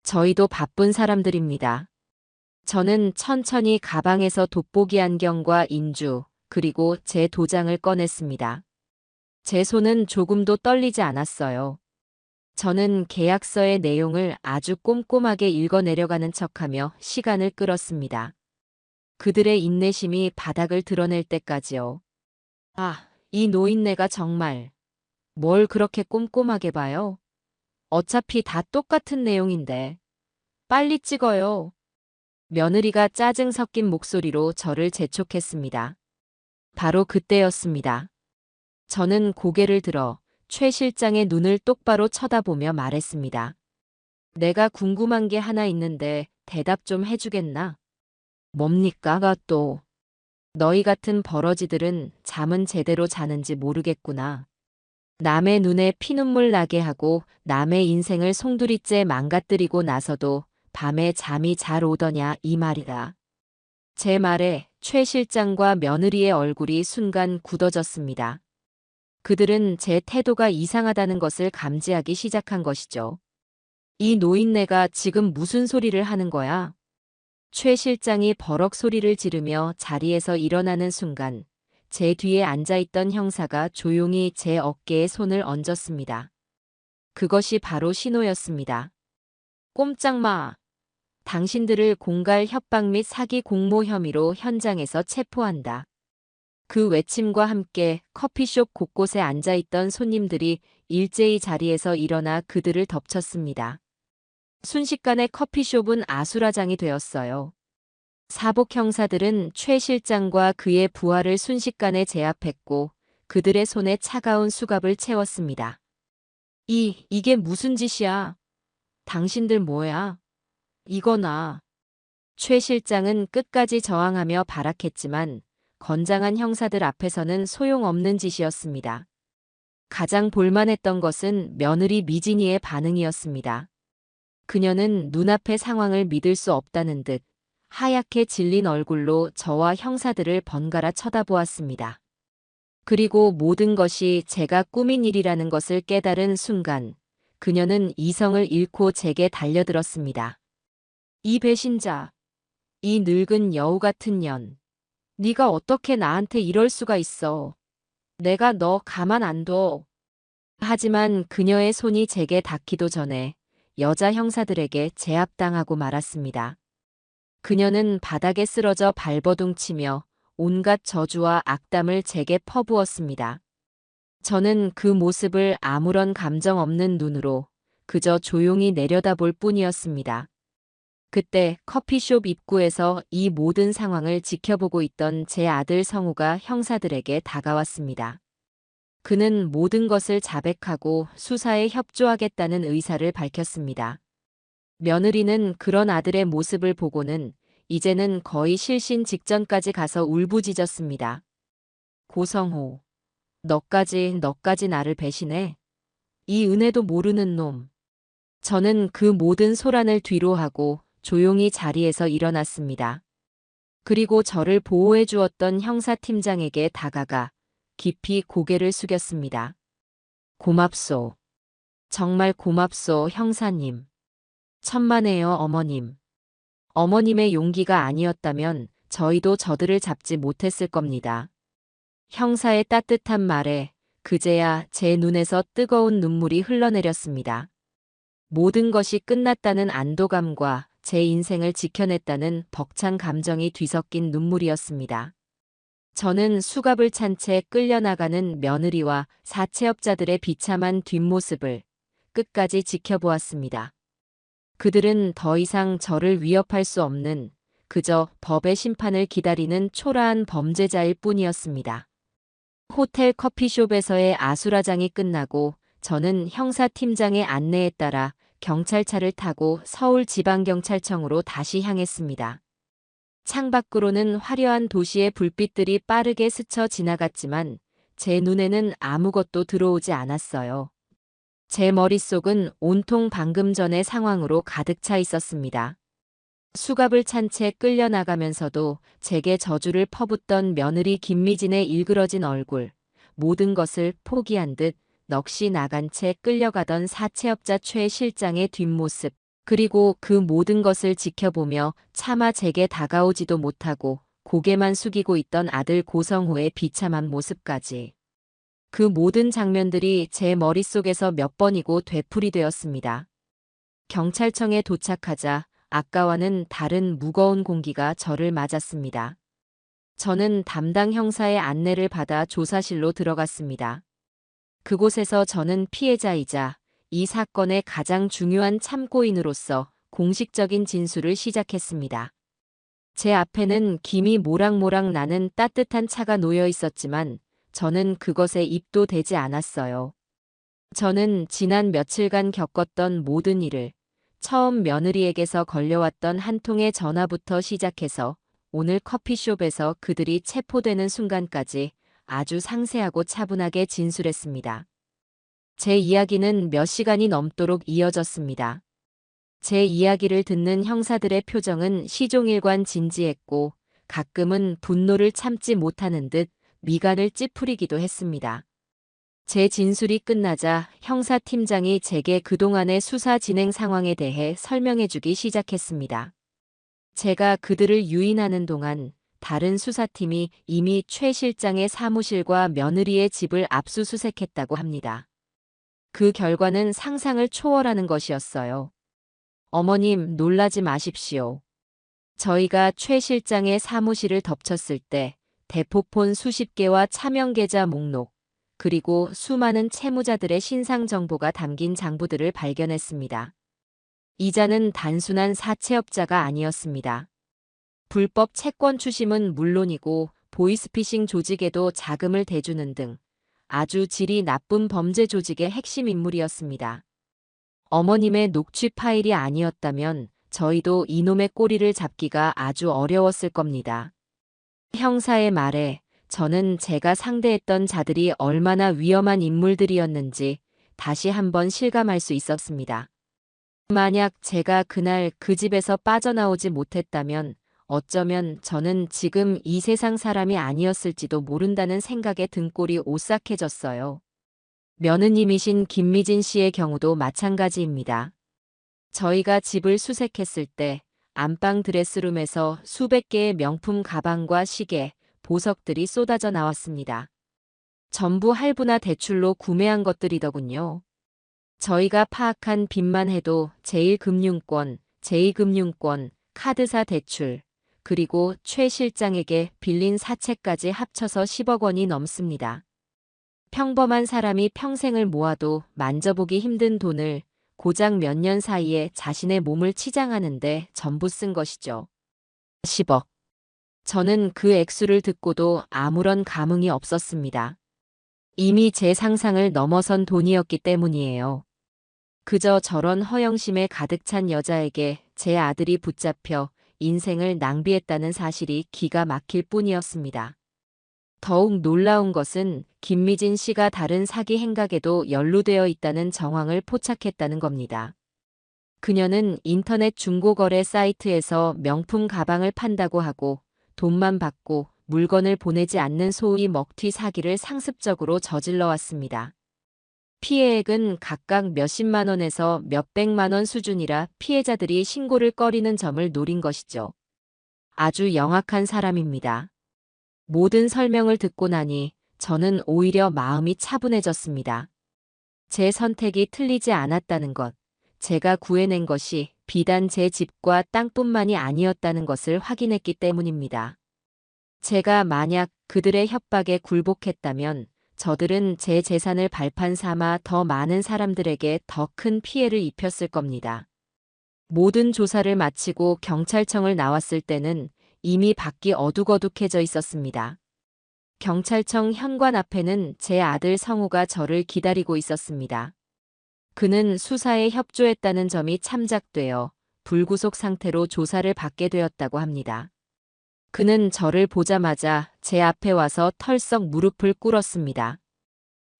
저희도 바쁜 사람들입니다. 저는 천천히 가방에서 돋보기 안경과 인주, 그리고 제 도장을 꺼냈습니다. 제 손은 조금도 떨리지 않았어요. 저는 계약서의 내용을 아주 꼼꼼하게 읽어내려가는 척하며 시간을 끌었습니다. 그들의 인내심이 바닥을 드러낼 때까지요. 아, 이 노인네가 정말 뭘 그렇게 꼼꼼하게 봐요? 어차피 다 똑같은 내용인데. 빨리 찍어요. 며느리가 짜증 섞인 목소리로 저를 재촉했습니다. 바로 그때였습니다. 저는 고개를 들어 최 실장의 눈을 똑바로 쳐다보며 말했습니다. 내가 궁금한 게 하나 있는데 대답 좀 해주겠나? 뭡니까가 또. 너희 같은 버러지들은 잠은 제대로 자는지 모르겠구나. 남의 눈에 피눈물 나게 하고 남의 인생을 송두리째 망가뜨리고 나서도 밤에 잠이 잘 오더냐 이 말이다. 제 말에 최 실장과 며느리의 얼굴이 순간 굳어졌습니다. 그들은 제 태도가 이상하다는 것을 감지하기 시작한 것이죠. 이 노인네가 지금 무슨 소리를 하는 거야? 최 실장이 버럭 소리를 지르며 자리에서 일어나는 순간 제 뒤에 앉아있던 형사가 조용히 제 어깨에 손을 얹었습니다. 그것이 바로 신호였습니다. 꼼짝 마. 당신들을 공갈 협박 및 사기 공모 혐의로 현장에서 체포한다. 그 외침과 함께 커피숍 곳곳에 앉아있던 손님들이 일제히 자리에서 일어나 그들을 덮쳤습니다. 순식간에 커피숍은 아수라장이 되었어요. 사복 형사들은 최 실장과 그의 부하를 순식간에 제압했고 그들의 손에 차가운 수갑을 채웠습니다. 이게 무슨 짓이야? 당신들 뭐야? 이거나. 최 실장은 끝까지 저항하며 발악했지만 건장한 형사들 앞에서는 소용없는 짓이었습니다. 가장 볼만했던 것은 며느리 미진이의 반응이었습니다. 그녀는 눈앞의 상황을 믿을 수 없다는 듯 하얗게 질린 얼굴로 저와 형사들을 번갈아 쳐다보았습니다. 그리고 모든 것이 제가 꾸민 일이라는 것을 깨달은 순간 그녀는 이성을 잃고 제게 달려들었습니다. 이 배신자, 이 늙은 여우 같은 년, 네가 어떻게 나한테 이럴 수가 있어. 내가 너 가만 안 둬. 하지만 그녀의 손이 제게 닿기도 전에 여자 형사들에게 제압당하고 말았습니다. 그녀는 바닥에 쓰러져 발버둥치며 온갖 저주와 악담을 제게 퍼부었습니다. 저는 그 모습을 아무런 감정 없는 눈으로 그저 조용히 내려다볼 뿐이었습니다. 그때 커피숍 입구에서 이 모든 상황을 지켜보고 있던 제 아들 성우가 형사들에게 다가왔습니다. 그는 모든 것을 자백하고 수사에 협조하겠다는 의사를 밝혔습니다. 며느리는 그런 아들의 모습을 보고는 이제는 거의 실신 직전까지 가서 울부짖었습니다. 고성호, 너까지 나를 배신해? 이 은혜도 모르는 놈. 저는 그 모든 소란을 뒤로하고 조용히 자리에서 일어났습니다. 그리고 저를 보호해 주었던 형사팀장에게 다가가 깊이 고개를 숙였습니다. 고맙소. 정말 고맙소, 형사님. 천만에요, 어머님. 어머님의 용기가 아니었다면 저희도 저들을 잡지 못했을 겁니다. 형사의 따뜻한 말에 그제야 제 눈에서 뜨거운 눈물이 흘러내렸습니다. 모든 것이 끝났다는 안도감과 제 인생을 지켜냈다는 벅찬 감정이 뒤섞인 눈물이었습니다. 저는 수갑을 찬 채 끌려나가는 며느리와 사채업자들의 비참한 뒷모습을 끝까지 지켜보았습니다. 그들은 더 이상 저를 위협할 수 없는 그저 법의 심판을 기다리는 초라한 범죄자일 뿐이었습니다. 호텔 커피숍에서의 아수라장이 끝나고 저는 형사팀장의 안내에 따라 경찰차를 타고 서울지방경찰청으로 다시 향했습니다. 창밖으로는 화려한 도시의 불빛들이 빠르게 스쳐 지나갔지만 제 눈에는 아무것도 들어오지 않았어요. 제 머릿속은 온통 방금 전의 상황으로 가득 차 있었습니다. 수갑을 찬 채 끌려나가면서도 제게 저주를 퍼붓던 며느리 김미진의 일그러진 얼굴, 모든 것을 포기한 듯 넋이 나간 채 끌려가던 사채업자 최 실장의 뒷모습, 그리고 그 모든 것을 지켜보며 차마 제게 다가오지도 못하고 고개만 숙이고 있던 아들 고성호의 비참한 모습까지. 그 모든 장면들이 제 머릿속에서 몇 번이고 되풀이되었습니다. 경찰청에 도착하자 아까와는 다른 무거운 공기가 저를 맞았습니다. 저는 담당 형사의 안내를 받아 조사실로 들어갔습니다. 그곳에서 저는 피해자이자 이 사건의 가장 중요한 참고인으로서 공식적인 진술을 시작했습니다. 제 앞에는 김이 모락모락 나는 따뜻한 차가 놓여 있었지만 저는 그것에 입도 대지 않았어요. 저는 지난 며칠간 겪었던 모든 일을 처음 며느리에게서 걸려왔던 한 통의 전화부터 시작해서 오늘 커피숍에서 그들이 체포되는 순간까지 아주 상세하고 차분하게 진술했습니다. 제 이야기는 몇 시간이 넘도록 이어졌습니다. 제 이야기를 듣는 형사들의 표정은 시종일관 진지했고 가끔은 분노를 참지 못하는 듯 미간을 찌푸리기도 했습니다. 제 진술이 끝나자 형사팀장이 제게 그동안의 수사 진행 상황에 대해 설명해주기 시작했습니다. 제가 그들을 유인하는 동안 다른 수사팀이 이미 최 실장의 사무실과 며느리의 집을 압수수색했다고 합니다. 그 결과는 상상을 초월하는 것이었어요. 어머님, 놀라지 마십시오. 저희가 최 실장의 사무실을 덮쳤을 때 대포폰 수십 개와 차명 계좌 목록, 그리고 수많은 채무자들의 신상 정보가 담긴 장부들을 발견했습니다. 이자는 단순한 사채업자가 아니었습니다. 불법 채권 추심은 물론이고 보이스피싱 조직에도 자금을 대주는 등 아주 질이 나쁜 범죄 조직의 핵심 인물이었습니다. 어머님의 녹취 파일이 아니었다면 저희도 이놈의 꼬리를 잡기가 아주 어려웠을 겁니다. 형사의 말에 저는 제가 상대했던 자들이 얼마나 위험한 인물들이었는지 다시 한번 실감할 수 있었습니다. 만약 제가 그날 그 집에서 빠져나오지 못했다면 어쩌면 저는 지금 이 세상 사람이 아니었을지도 모른다는 생각에 등골이 오싹해졌어요. 며느님이신 김미진 씨의 경우도 마찬가지입니다. 저희가 집을 수색했을 때 안방 드레스룸에서 수백 개의 명품 가방과 시계, 보석들이 쏟아져 나왔습니다. 전부 할부나 대출로 구매한 것들이더군요. 저희가 파악한 빚만 해도 제1금융권, 제2금융권, 카드사 대출, 그리고 최 실장에게 빌린 사채까지 합쳐서 10억 원이 넘습니다. 평범한 사람이 평생을 모아도 만져보기 힘든 돈을 고작 몇 년 사이에 자신의 몸을 치장하는데 전부 쓴 것이죠. 10억. 저는 그 액수를 듣고도 아무런 감흥이 없었습니다. 이미 제 상상을 넘어선 돈이었기 때문이에요. 그저 저런 허영심에 가득 찬 여자에게 제 아들이 붙잡혀 인생을 낭비했다는 사실이 기가 막힐 뿐이었습니다. 더욱 놀라운 것은 김미진 씨가 다른 사기 행각에도 연루되어 있다는 정황을 포착했다는 겁니다. 그녀는 인터넷 중고거래 사이트에서 명품 가방을 판다고 하고 돈만 받고 물건을 보내지 않는 소위 먹튀 사기를 상습적으로 저질러 왔습니다. 피해액은 각각 몇십만 원에서 몇백만 원 수준이라 피해자들이 신고를 꺼리는 점을 노린 것이죠. 아주 영악한 사람입니다. 모든 설명을 듣고 나니 저는 오히려 마음이 차분해졌습니다. 제 선택이 틀리지 않았다는 것, 제가 구해낸 것이 비단 제 집과 땅뿐만이 아니었다는 것을 확인했기 때문입니다. 제가 만약 그들의 협박에 굴복했다면 저들은 제 재산을 발판 삼아 더 많은 사람들에게 더 큰 피해를 입혔을 겁니다. 모든 조사를 마치고 경찰청을 나왔을 때는 이미 밖이 어둑어둑해져 있었습니다. 경찰청 현관 앞에는 제 아들 성우가 저를 기다리고 있었습니다. 그는 수사에 협조했다는 점이 참작되어 불구속 상태로 조사를 받게 되었다고 합니다. 그는 저를 보자마자 제 앞에 와서 털썩 무릎을 꿇었습니다.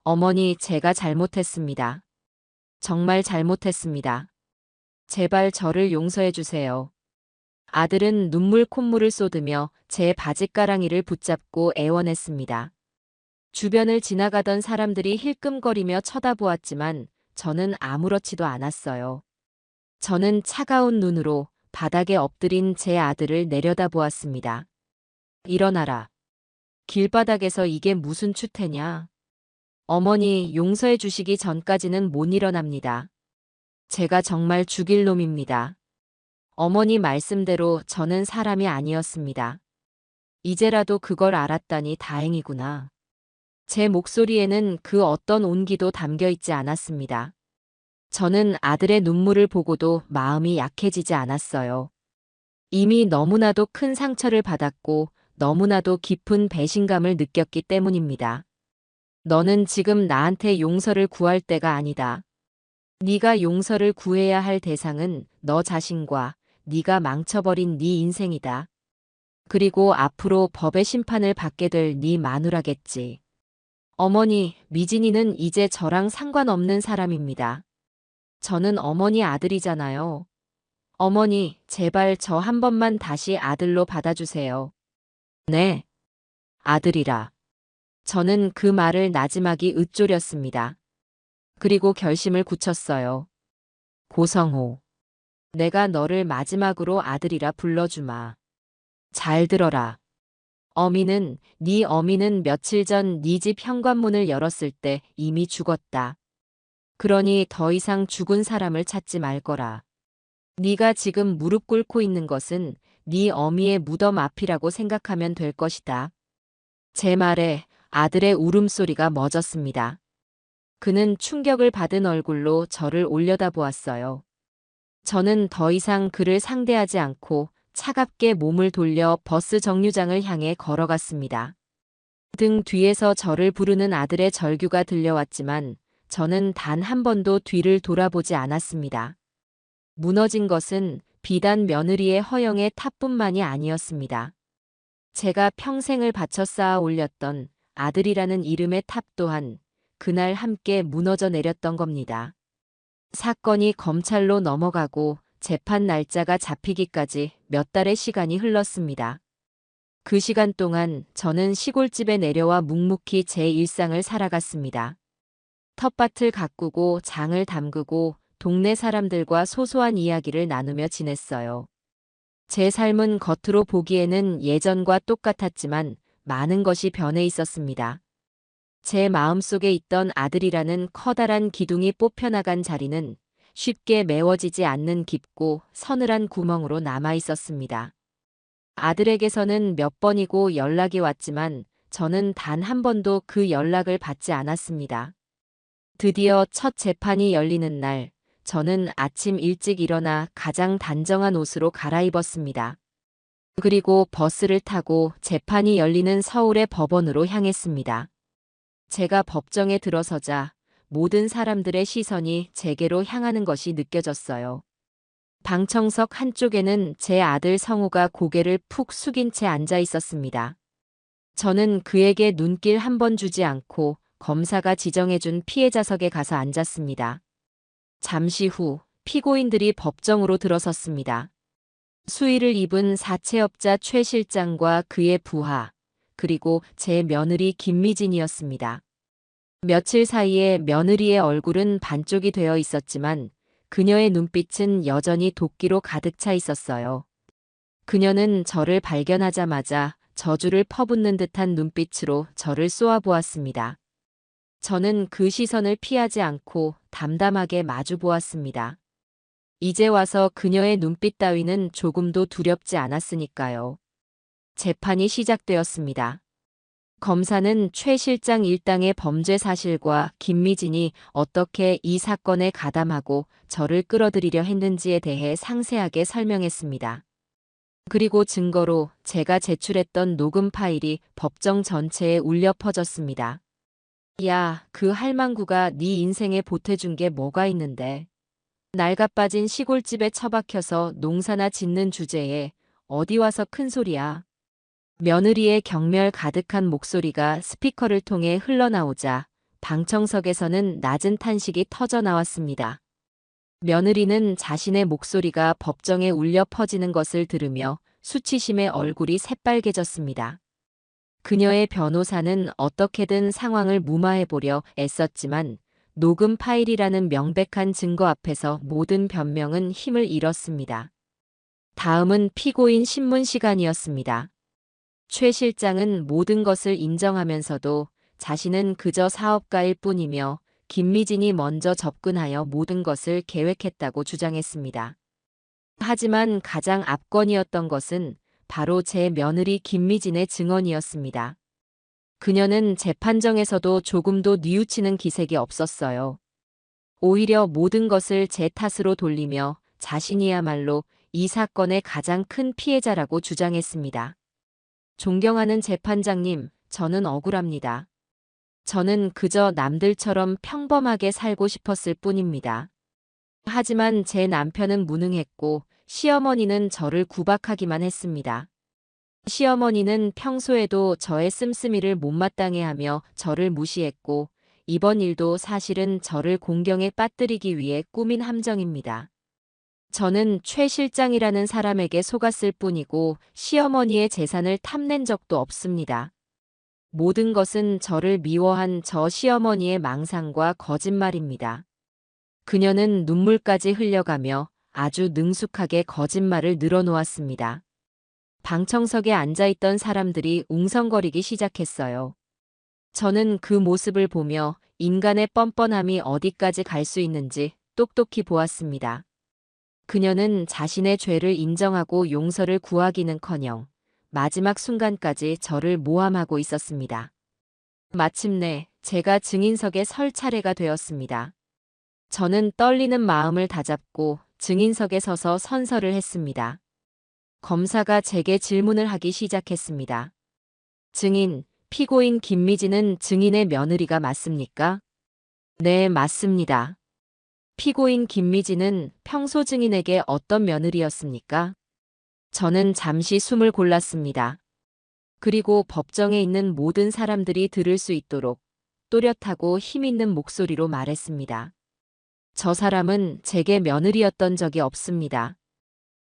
어머니, 제가 잘못했습니다. 정말 잘못했습니다. 제발 저를 용서해 주세요. 아들은 눈물 콧물을 쏟으며 제 바짓가랑이를 붙잡고 애원했습니다. 주변을 지나가던 사람들이 힐끔거리며 쳐다보았지만 저는 아무렇지도 않았어요. 저는 차가운 눈으로 바닥에 엎드린 제 아들을 내려다보았습니다. 일어나라. 길바닥에서 이게 무슨 추태냐. 어머니, 용서해 주시기 전까지는 못 일어납니다. 제가 정말 죽일 놈입니다. 어머니 말씀대로 저는 사람이 아니었습니다. 이제라도 그걸 알았다니 다행이구나. 제 목소리에는 그 어떤 온기도 담겨 있지 않았습니다. 저는 아들의 눈물을 보고도 마음이 약해지지 않았어요. 이미 너무나도 큰 상처를 받았고 너무나도 깊은 배신감을 느꼈기 때문입니다. 너는 지금 나한테 용서를 구할 때가 아니다. 네가 용서를 구해야 할 대상은 너 자신과 네가 망쳐버린 네 인생이다. 그리고 앞으로 법의 심판을 받게 될 네 마누라겠지. 어머니, 미진이는 이제 저랑 상관없는 사람입니다. 저는 어머니 아들이잖아요. 어머니, 제발 저 한 번만 다시 아들로 받아주세요. 네, 아들이라. 저는 그 말을 나지막이 으쪼렸습니다. 그리고 결심을 굳혔어요. 고성호, 내가 너를 마지막으로 아들이라 불러주마. 잘 들어라. 네 어미는 며칠 전 네 집 현관문을 열었을 때 이미 죽었다. 그러니 더 이상 죽은 사람을 찾지 말거라. 네가 지금 무릎 꿇고 있는 것은 네 어미의 무덤 앞이라고 생각하면 될 것이다. 제 말에 아들의 울음소리가 멎었습니다. 그는 충격을 받은 얼굴로 저를 올려다보았어요. 저는 더 이상 그를 상대하지 않고 차갑게 몸을 돌려 버스 정류장을 향해 걸어갔습니다. 등 뒤에서 저를 부르는 아들의 절규가 들려왔지만 저는 단 한 번도 뒤를 돌아보지 않았습니다. 무너진 것은 비단 며느리의 허영의 탑뿐만이 아니었습니다. 제가 평생을 바쳐 쌓아 올렸던 아들이라는 이름의 탑 또한 그날 함께 무너져 내렸던 겁니다. 사건이 검찰로 넘어가고 재판 날짜가 잡히기까지 몇 달의 시간이 흘렀습니다. 그 시간 동안 저는 시골집에 내려와 묵묵히 제 일상을 살아갔습니다. 텃밭을 가꾸고 장을 담그고 동네 사람들과 소소한 이야기를 나누며 지냈어요. 제 삶은 겉으로 보기에는 예전과 똑같았지만 많은 것이 변해 있었습니다. 제 마음속에 있던 아들이라는 커다란 기둥이 뽑혀나간 자리는 쉽게 메워지지 않는 깊고 서늘한 구멍으로 남아 있었습니다. 아들에게서는 몇 번이고 연락이 왔지만 저는 단 한 번도 그 연락을 받지 않았습니다. 드디어 첫 재판이 열리는 날, 저는 아침 일찍 일어나 가장 단정한 옷으로 갈아입었습니다. 그리고 버스를 타고 재판이 열리는 서울의 법원으로 향했습니다. 제가 법정에 들어서자 모든 사람들의 시선이 제게로 향하는 것이 느껴졌어요. 방청석 한쪽에는 제 아들 성우가 고개를 푹 숙인 채 앉아 있었습니다. 저는 그에게 눈길 한 번 주지 않고 검사가 지정해준 피해자석에 가서 앉았습니다. 잠시 후 피고인들이 법정으로 들어섰습니다. 수의를 입은 사채업자 최 실장과 그의 부하, 그리고 제 며느리 김미진이었습니다. 며칠 사이에 며느리의 얼굴은 반쪽이 되어 있었지만 그녀의 눈빛은 여전히 도끼로 가득 차 있었어요. 그녀는 저를 발견하자마자 저주를 퍼붓는 듯한 눈빛으로 저를 쏘아보았습니다. 저는 그 시선을 피하지 않고 담담하게 마주 보았습니다. 이제 와서 그녀의 눈빛 따위는 조금도 두렵지 않았으니까요. 재판이 시작되었습니다. 검사는 최 실장 일당의 범죄 사실과 김미진이 어떻게 이 사건에 가담하고 저를 끌어들이려 했는지에 대해 상세하게 설명했습니다. 그리고 증거로 제가 제출했던 녹음 파일이 법정 전체에 울려 퍼졌습니다. 야, 그 할망구가 네 인생에 보태준 게 뭐가 있는데. 낡아빠진 시골집에 처박혀서 농사나 짓는 주제에 어디 와서 큰 소리야. 며느리의 경멸 가득한 목소리가 스피커를 통해 흘러나오자 방청석에서는 낮은 탄식이 터져 나왔습니다. 며느리는 자신의 목소리가 법정에 울려 퍼지는 것을 들으며 수치심에 얼굴이 새빨개졌습니다. 그녀의 변호사는 어떻게든 상황을 무마해보려 애썼지만 녹음 파일이라는 명백한 증거 앞에서 모든 변명은 힘을 잃었습니다. 다음은 피고인 신문 시간이었습니다. 최 실장은 모든 것을 인정하면서도 자신은 그저 사업가일 뿐이며 김미진이 먼저 접근하여 모든 것을 계획했다고 주장했습니다. 하지만 가장 압권이었던 것은 바로 제 며느리 김미진의 증언이었습니다. 그녀는 재판정에서도 조금도 뉘우치는 기색이 없었어요. 오히려 모든 것을 제 탓으로 돌리며 자신이야말로 이 사건의 가장 큰 피해자라고 주장했습니다. 존경하는 재판장님, 저는 억울합니다. 저는 그저 남들처럼 평범하게 살고 싶었을 뿐입니다. 하지만 제 남편은 무능했고 시어머니는 저를 구박하기만 했습니다. 시어머니는 평소에도 저의 씀씀이를 못마땅해하며 저를 무시했고 이번 일도 사실은 저를 공경에 빠뜨리기 위해 꾸민 함정입니다. 저는 최 실장이라는 사람에게 속았을 뿐이고 시어머니의 재산을 탐낸 적도 없습니다. 모든 것은 저를 미워한 저 시어머니의 망상과 거짓말입니다. 그녀는 눈물까지 흘려가며 아주 능숙하게 거짓말을 늘어놓았습니다. 방청석에 앉아있던 사람들이 웅성거리기 시작했어요. 저는 그 모습을 보며 인간의 뻔뻔함이 어디까지 갈 수 있는지 똑똑히 보았습니다. 그녀는 자신의 죄를 인정하고 용서를 구하기는커녕 마지막 순간까지 저를 모함하고 있었습니다. 마침내 제가 증인석에 설 차례가 되었습니다. 저는 떨리는 마음을 다잡고 증인석에 서서 선서를 했습니다. 검사가 제게 질문을 하기 시작했습니다. 증인, 피고인 김미진은 증인의 며느리가 맞습니까? 네, 맞습니다. 피고인 김미진은 평소 증인에게 어떤 며느리였습니까? 저는 잠시 숨을 골랐습니다. 그리고 법정에 있는 모든 사람들이 들을 수 있도록 또렷하고 힘있는 목소리로 말했습니다. 저 사람은 제게 며느리였던 적이 없습니다.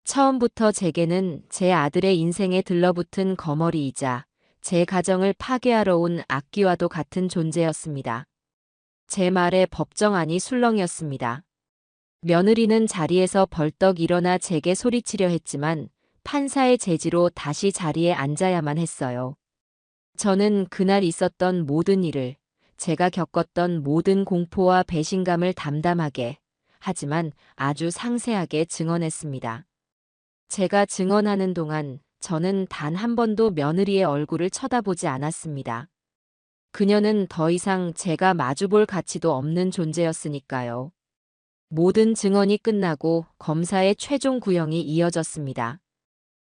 처음부터 제게는 제 아들의 인생에 들러붙은 거머리이자 제 가정을 파괴하러 온 악귀와도 같은 존재였습니다. 제 말에 법정 안이 술렁이었습니다. 며느리는 자리에서 벌떡 일어나 제게 소리치려 했지만 판사의 제지로 다시 자리에 앉아야만 했어요. 저는 그날 있었던 모든 일을, 제가 겪었던 모든 공포와 배신감을 담담하게, 하지만 아주 상세하게 증언했습니다. 제가 증언하는 동안 저는 단 한 번도 며느리의 얼굴을 쳐다보지 않았습니다. 그녀는 더 이상 제가 마주볼 가치도 없는 존재였으니까요. 모든 증언이 끝나고 검사의 최종 구형이 이어졌습니다.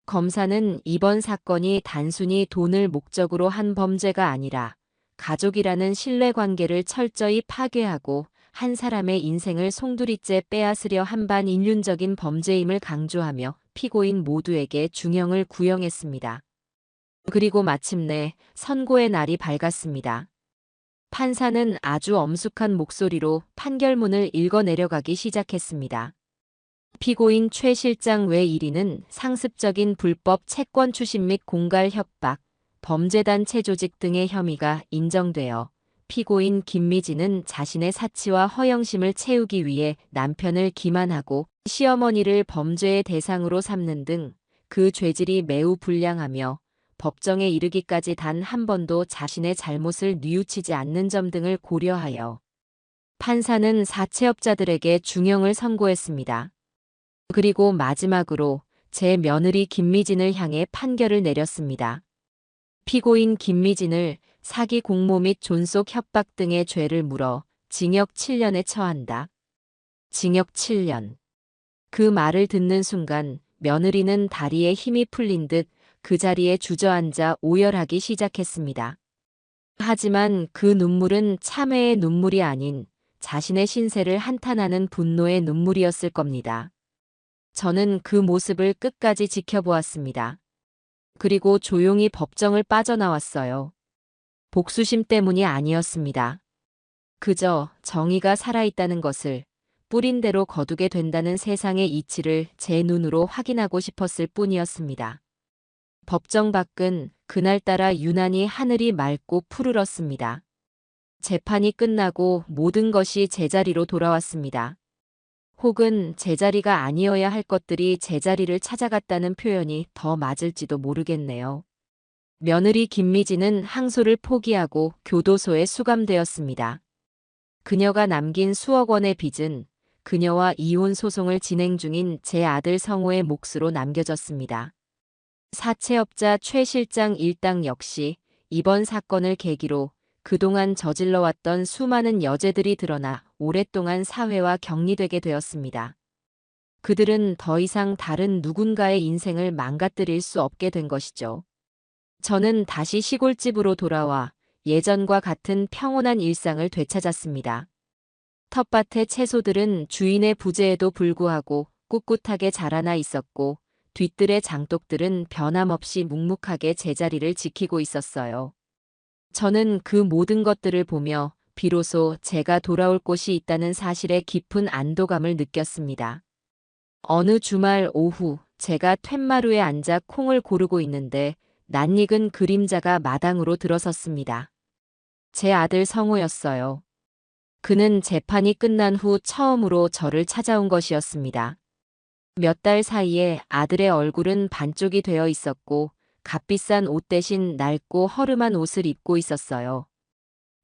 검사는 이번 사건이 단순히 돈을 목적으로 한 범죄가 아니라 가족이라는 신뢰관계를 철저히 파괴하고 한 사람의 인생을 송두리째 빼앗으려 한 반인륜적인 범죄임을 강조하며 피고인 모두에게 중형을 구형했습니다. 그리고 마침내 선고의 날이 밝았습니다. 판사는 아주 엄숙한 목소리로 판결문을 읽어내려가기 시작했습니다. 피고인 최 실장 외 1인은 상습적인 불법 채권 추심 및 공갈 협박, 범죄단체 조직 등의 혐의가 인정되어 피고인 김미진은 자신의 사치와 허영심을 채우기 위해 남편을 기만하고 시어머니를 범죄의 대상으로 삼는 등 그 죄질이 매우 불량하며 법정에 이르기까지 단 한 번도 자신의 잘못을 뉘우치지 않는 점 등을 고려하여 판사는 사채업자들에게 중형을 선고했습니다. 그리고 마지막으로 제 며느리 김미진을 향해 판결을 내렸습니다. 피고인 김미진을 사기 공모 및 존속 협박 등의 죄를 물어 징역 7년에 처한다. 징역 7년. 그 말을 듣는 순간 며느리는 다리에 힘이 풀린 듯 그 자리에 주저앉아 오열하기 시작했습니다. 하지만 그 눈물은 참회의 눈물이 아닌 자신의 신세를 한탄하는 분노의 눈물이었을 겁니다. 저는 그 모습을 끝까지 지켜보았습니다. 그리고 조용히 법정을 빠져나왔어요. 복수심 때문이 아니었습니다. 그저 정의가 살아있다는 것을 뿌린 대로 거두게 된다는 세상의 이치를 제 눈으로 확인하고 싶었을 뿐이었습니다. 법정 밖은 그날따라 유난히 하늘이 맑고 푸르렀습니다. 재판이 끝나고 모든 것이 제자리로 돌아왔습니다. 혹은 제자리가 아니어야 할 것들이 제자리를 찾아갔다는 표현이 더 맞을지도 모르겠네요. 며느리 김미진은 항소를 포기하고 교도소에 수감되었습니다. 그녀가 남긴 수억 원의 빚은 그녀와 이혼 소송을 진행 중인 제 아들 성호의 몫으로 남겨졌습니다. 사채업자 최 실장 일당 역시 이번 사건을 계기로 그동안 저질러왔던 수많은 여죄들이 드러나 오랫동안 사회와 격리되게 되었습니다. 그들은 더 이상 다른 누군가의 인생을 망가뜨릴 수 없게 된 것이죠. 저는 다시 시골집으로 돌아와 예전과 같은 평온한 일상을 되찾았습니다. 텃밭의 채소들은 주인의 부재에도 불구하고 꿋꿋하게 자라나 있었고 뒤뜰의 장독들은 변함없이 묵묵하게 제자리를 지키고 있었어요. 저는 그 모든 것들을 보며 비로소 제가 돌아올 곳이 있다는 사실에 깊은 안도감을 느꼈습니다. 어느 주말 오후 제가 툇마루에 앉아 콩을 고르고 있는데 낯익은 그림자가 마당으로 들어섰습니다. 제 아들 성우였어요. 그는 재판이 끝난 후 처음으로 저를 찾아온 것이었습니다. 몇 달 사이에 아들의 얼굴은 반쪽이 되어 있었고 값비싼 옷 대신 낡고 허름한 옷을 입고 있었어요.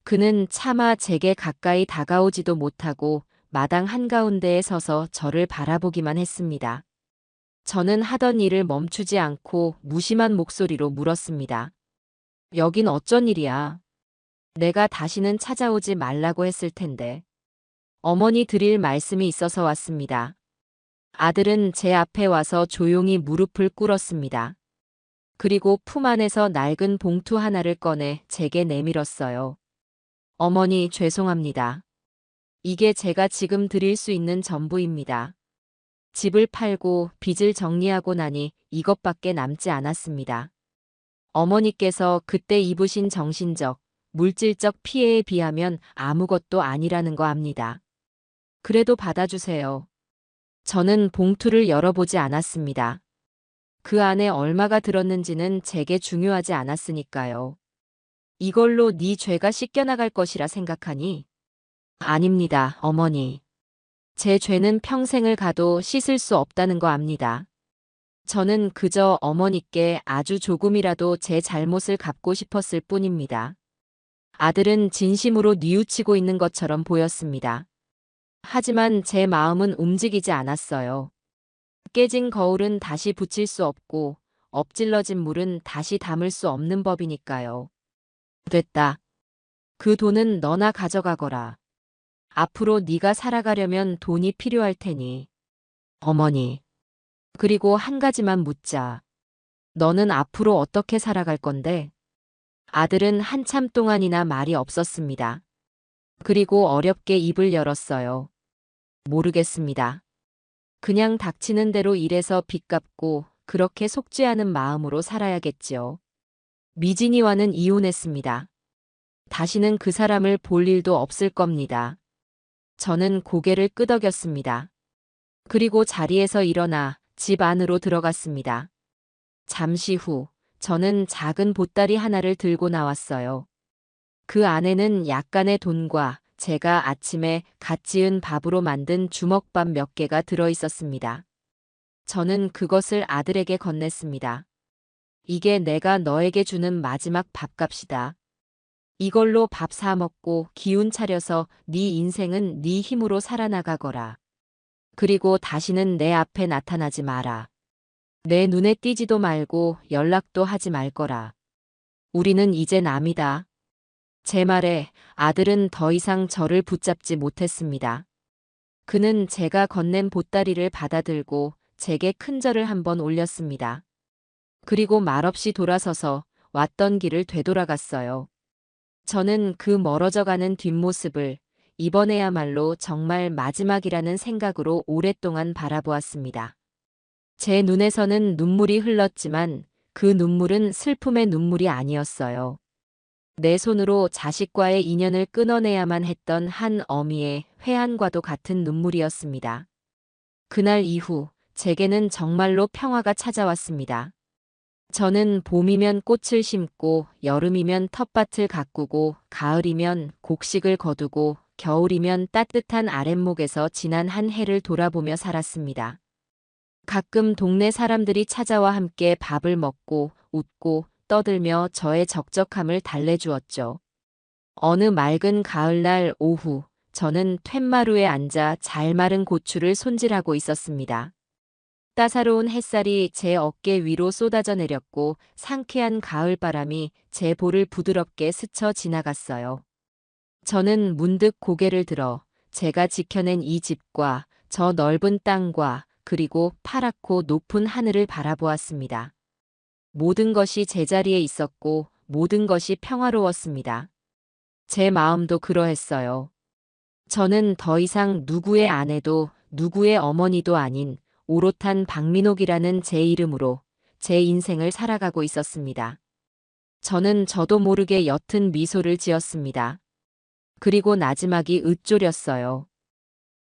그는 차마 제게 가까이 다가오지도 못하고 마당 한가운데에 서서 저를 바라보기만 했습니다. 저는 하던 일을 멈추지 않고 무심한 목소리로 물었습니다. 여긴 어쩐 일이야? 내가 다시는 찾아오지 말라고 했을 텐데. 어머니 드릴 말씀이 있어서 왔습니다. 아들은 제 앞에 와서 조용히 무릎을 꿇었습니다. 그리고 품 안에서 낡은 봉투 하나를 꺼내 제게 내밀었어요. 어머니 죄송합니다. 이게 제가 지금 드릴 수 있는 전부입니다. 집을 팔고 빚을 정리하고 나니 이것밖에 남지 않았습니다. 어머니께서 그때 입으신 정신적, 물질적 피해에 비하면 아무것도 아니라는 거 압니다. 그래도 받아주세요. 저는 봉투를 열어보지 않았습니다. 그 안에 얼마가 들었는지는 제게 중요하지 않았으니까요. 이걸로 네 죄가 씻겨나갈 것이라 생각하니? 아닙니다, 어머니. 제 죄는 평생을 가도 씻을 수 없다는 거 압니다. 저는 그저 어머니께 아주 조금이라도 제 잘못을 갚고 싶었을 뿐입니다. 아들은 진심으로 뉘우치고 있는 것처럼 보였습니다. 하지만 제 마음은 움직이지 않았어요. 깨진 거울은 다시 붙일 수 없고 엎질러진 물은 다시 담을 수 없는 법이니까요. 됐다. 그 돈은 너나 가져가거라. 앞으로 네가 살아가려면 돈이 필요할 테니. 어머니. 그리고 한 가지만 묻자. 너는 앞으로 어떻게 살아갈 건데? 아들은 한참 동안이나 말이 없었습니다. 그리고 어렵게 입을 열었어요. 모르겠습니다. 그냥 닥치는 대로 일해서 빚 갚고 그렇게 속지 않은 마음으로 살아야겠지요. 미진이와는 이혼했습니다. 다시는 그 사람을 볼 일도 없을 겁니다. 저는 고개를 끄덕였습니다. 그리고 자리에서 일어나 집 안으로 들어갔습니다. 잠시 후 저는 작은 보따리 하나를 들고 나왔어요. 그 안에는 약간의 돈과 제가 아침에 갓 지은 밥으로 만든 주먹밥 몇 개가 들어 있었습니다. 저는 그것을 아들에게 건넸습니다. 이게 내가 너에게 주는 마지막 밥값이다. 이걸로 밥 사 먹고 기운 차려서 네 인생은 네 힘으로 살아나가거라. 그리고 다시는 내 앞에 나타나지 마라. 내 눈에 띄지도 말고 연락도 하지 말거라. 우리는 이제 남이다. 제 말에 아들은 더 이상 저를 붙잡지 못했습니다. 그는 제가 건넨 보따리를 받아들고 제게 큰 절을 한번 올렸습니다. 그리고 말없이 돌아서서 왔던 길을 되돌아갔어요. 저는 그 멀어져가는 뒷모습을 이번에야말로 정말 마지막이라는 생각으로 오랫동안 바라보았습니다. 제 눈에서는 눈물이 흘렀지만 그 눈물은 슬픔의 눈물이 아니었어요. 내 손으로 자식과의 인연을 끊어내야만 했던 한 어미의 회한과도 같은 눈물이었습니다. 그날 이후 제게는 정말로 평화가 찾아왔습니다. 저는 봄이면 꽃을 심고 여름이면 텃밭을 가꾸고 가을이면 곡식을 거두고 겨울이면 따뜻한 아랫목에서 지난 한 해를 돌아보며 살았습니다. 가끔 동네 사람들이 찾아와 함께 밥을 먹고 웃고 떠들며 저의 적적함을 달래주었죠. 어느 맑은 가을날 오후 저는 툇마루에 앉아 잘 마른 고추를 손질하고 있었습니다. 따사로운 햇살이 제 어깨 위로 쏟아져 내렸고 상쾌한 가을바람이 제 볼을 부드럽게 스쳐 지나갔어요. 저는 문득 고개를 들어 제가 지켜낸 이 집과 저 넓은 땅과 그리고 파랗고 높은 하늘을 바라보았습니다. 모든 것이 제자리에 있었고 모든 것이 평화로웠습니다. 제 마음도 그러했어요. 저는 더 이상 누구의 아내도 누구의 어머니도 아닌 오롯한 박민옥이라는 제 이름으로 제 인생을 살아가고 있었습니다. 저는 저도 모르게 옅은 미소를 지었습니다. 그리고 나지막이 으쪼렸어요.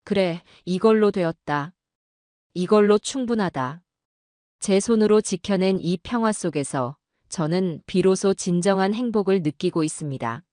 그래, 이걸로 되었다. 이걸로 충분하다. 제 손으로 지켜낸 이 평화 속에서 저는 비로소 진정한 행복을 느끼고 있습니다.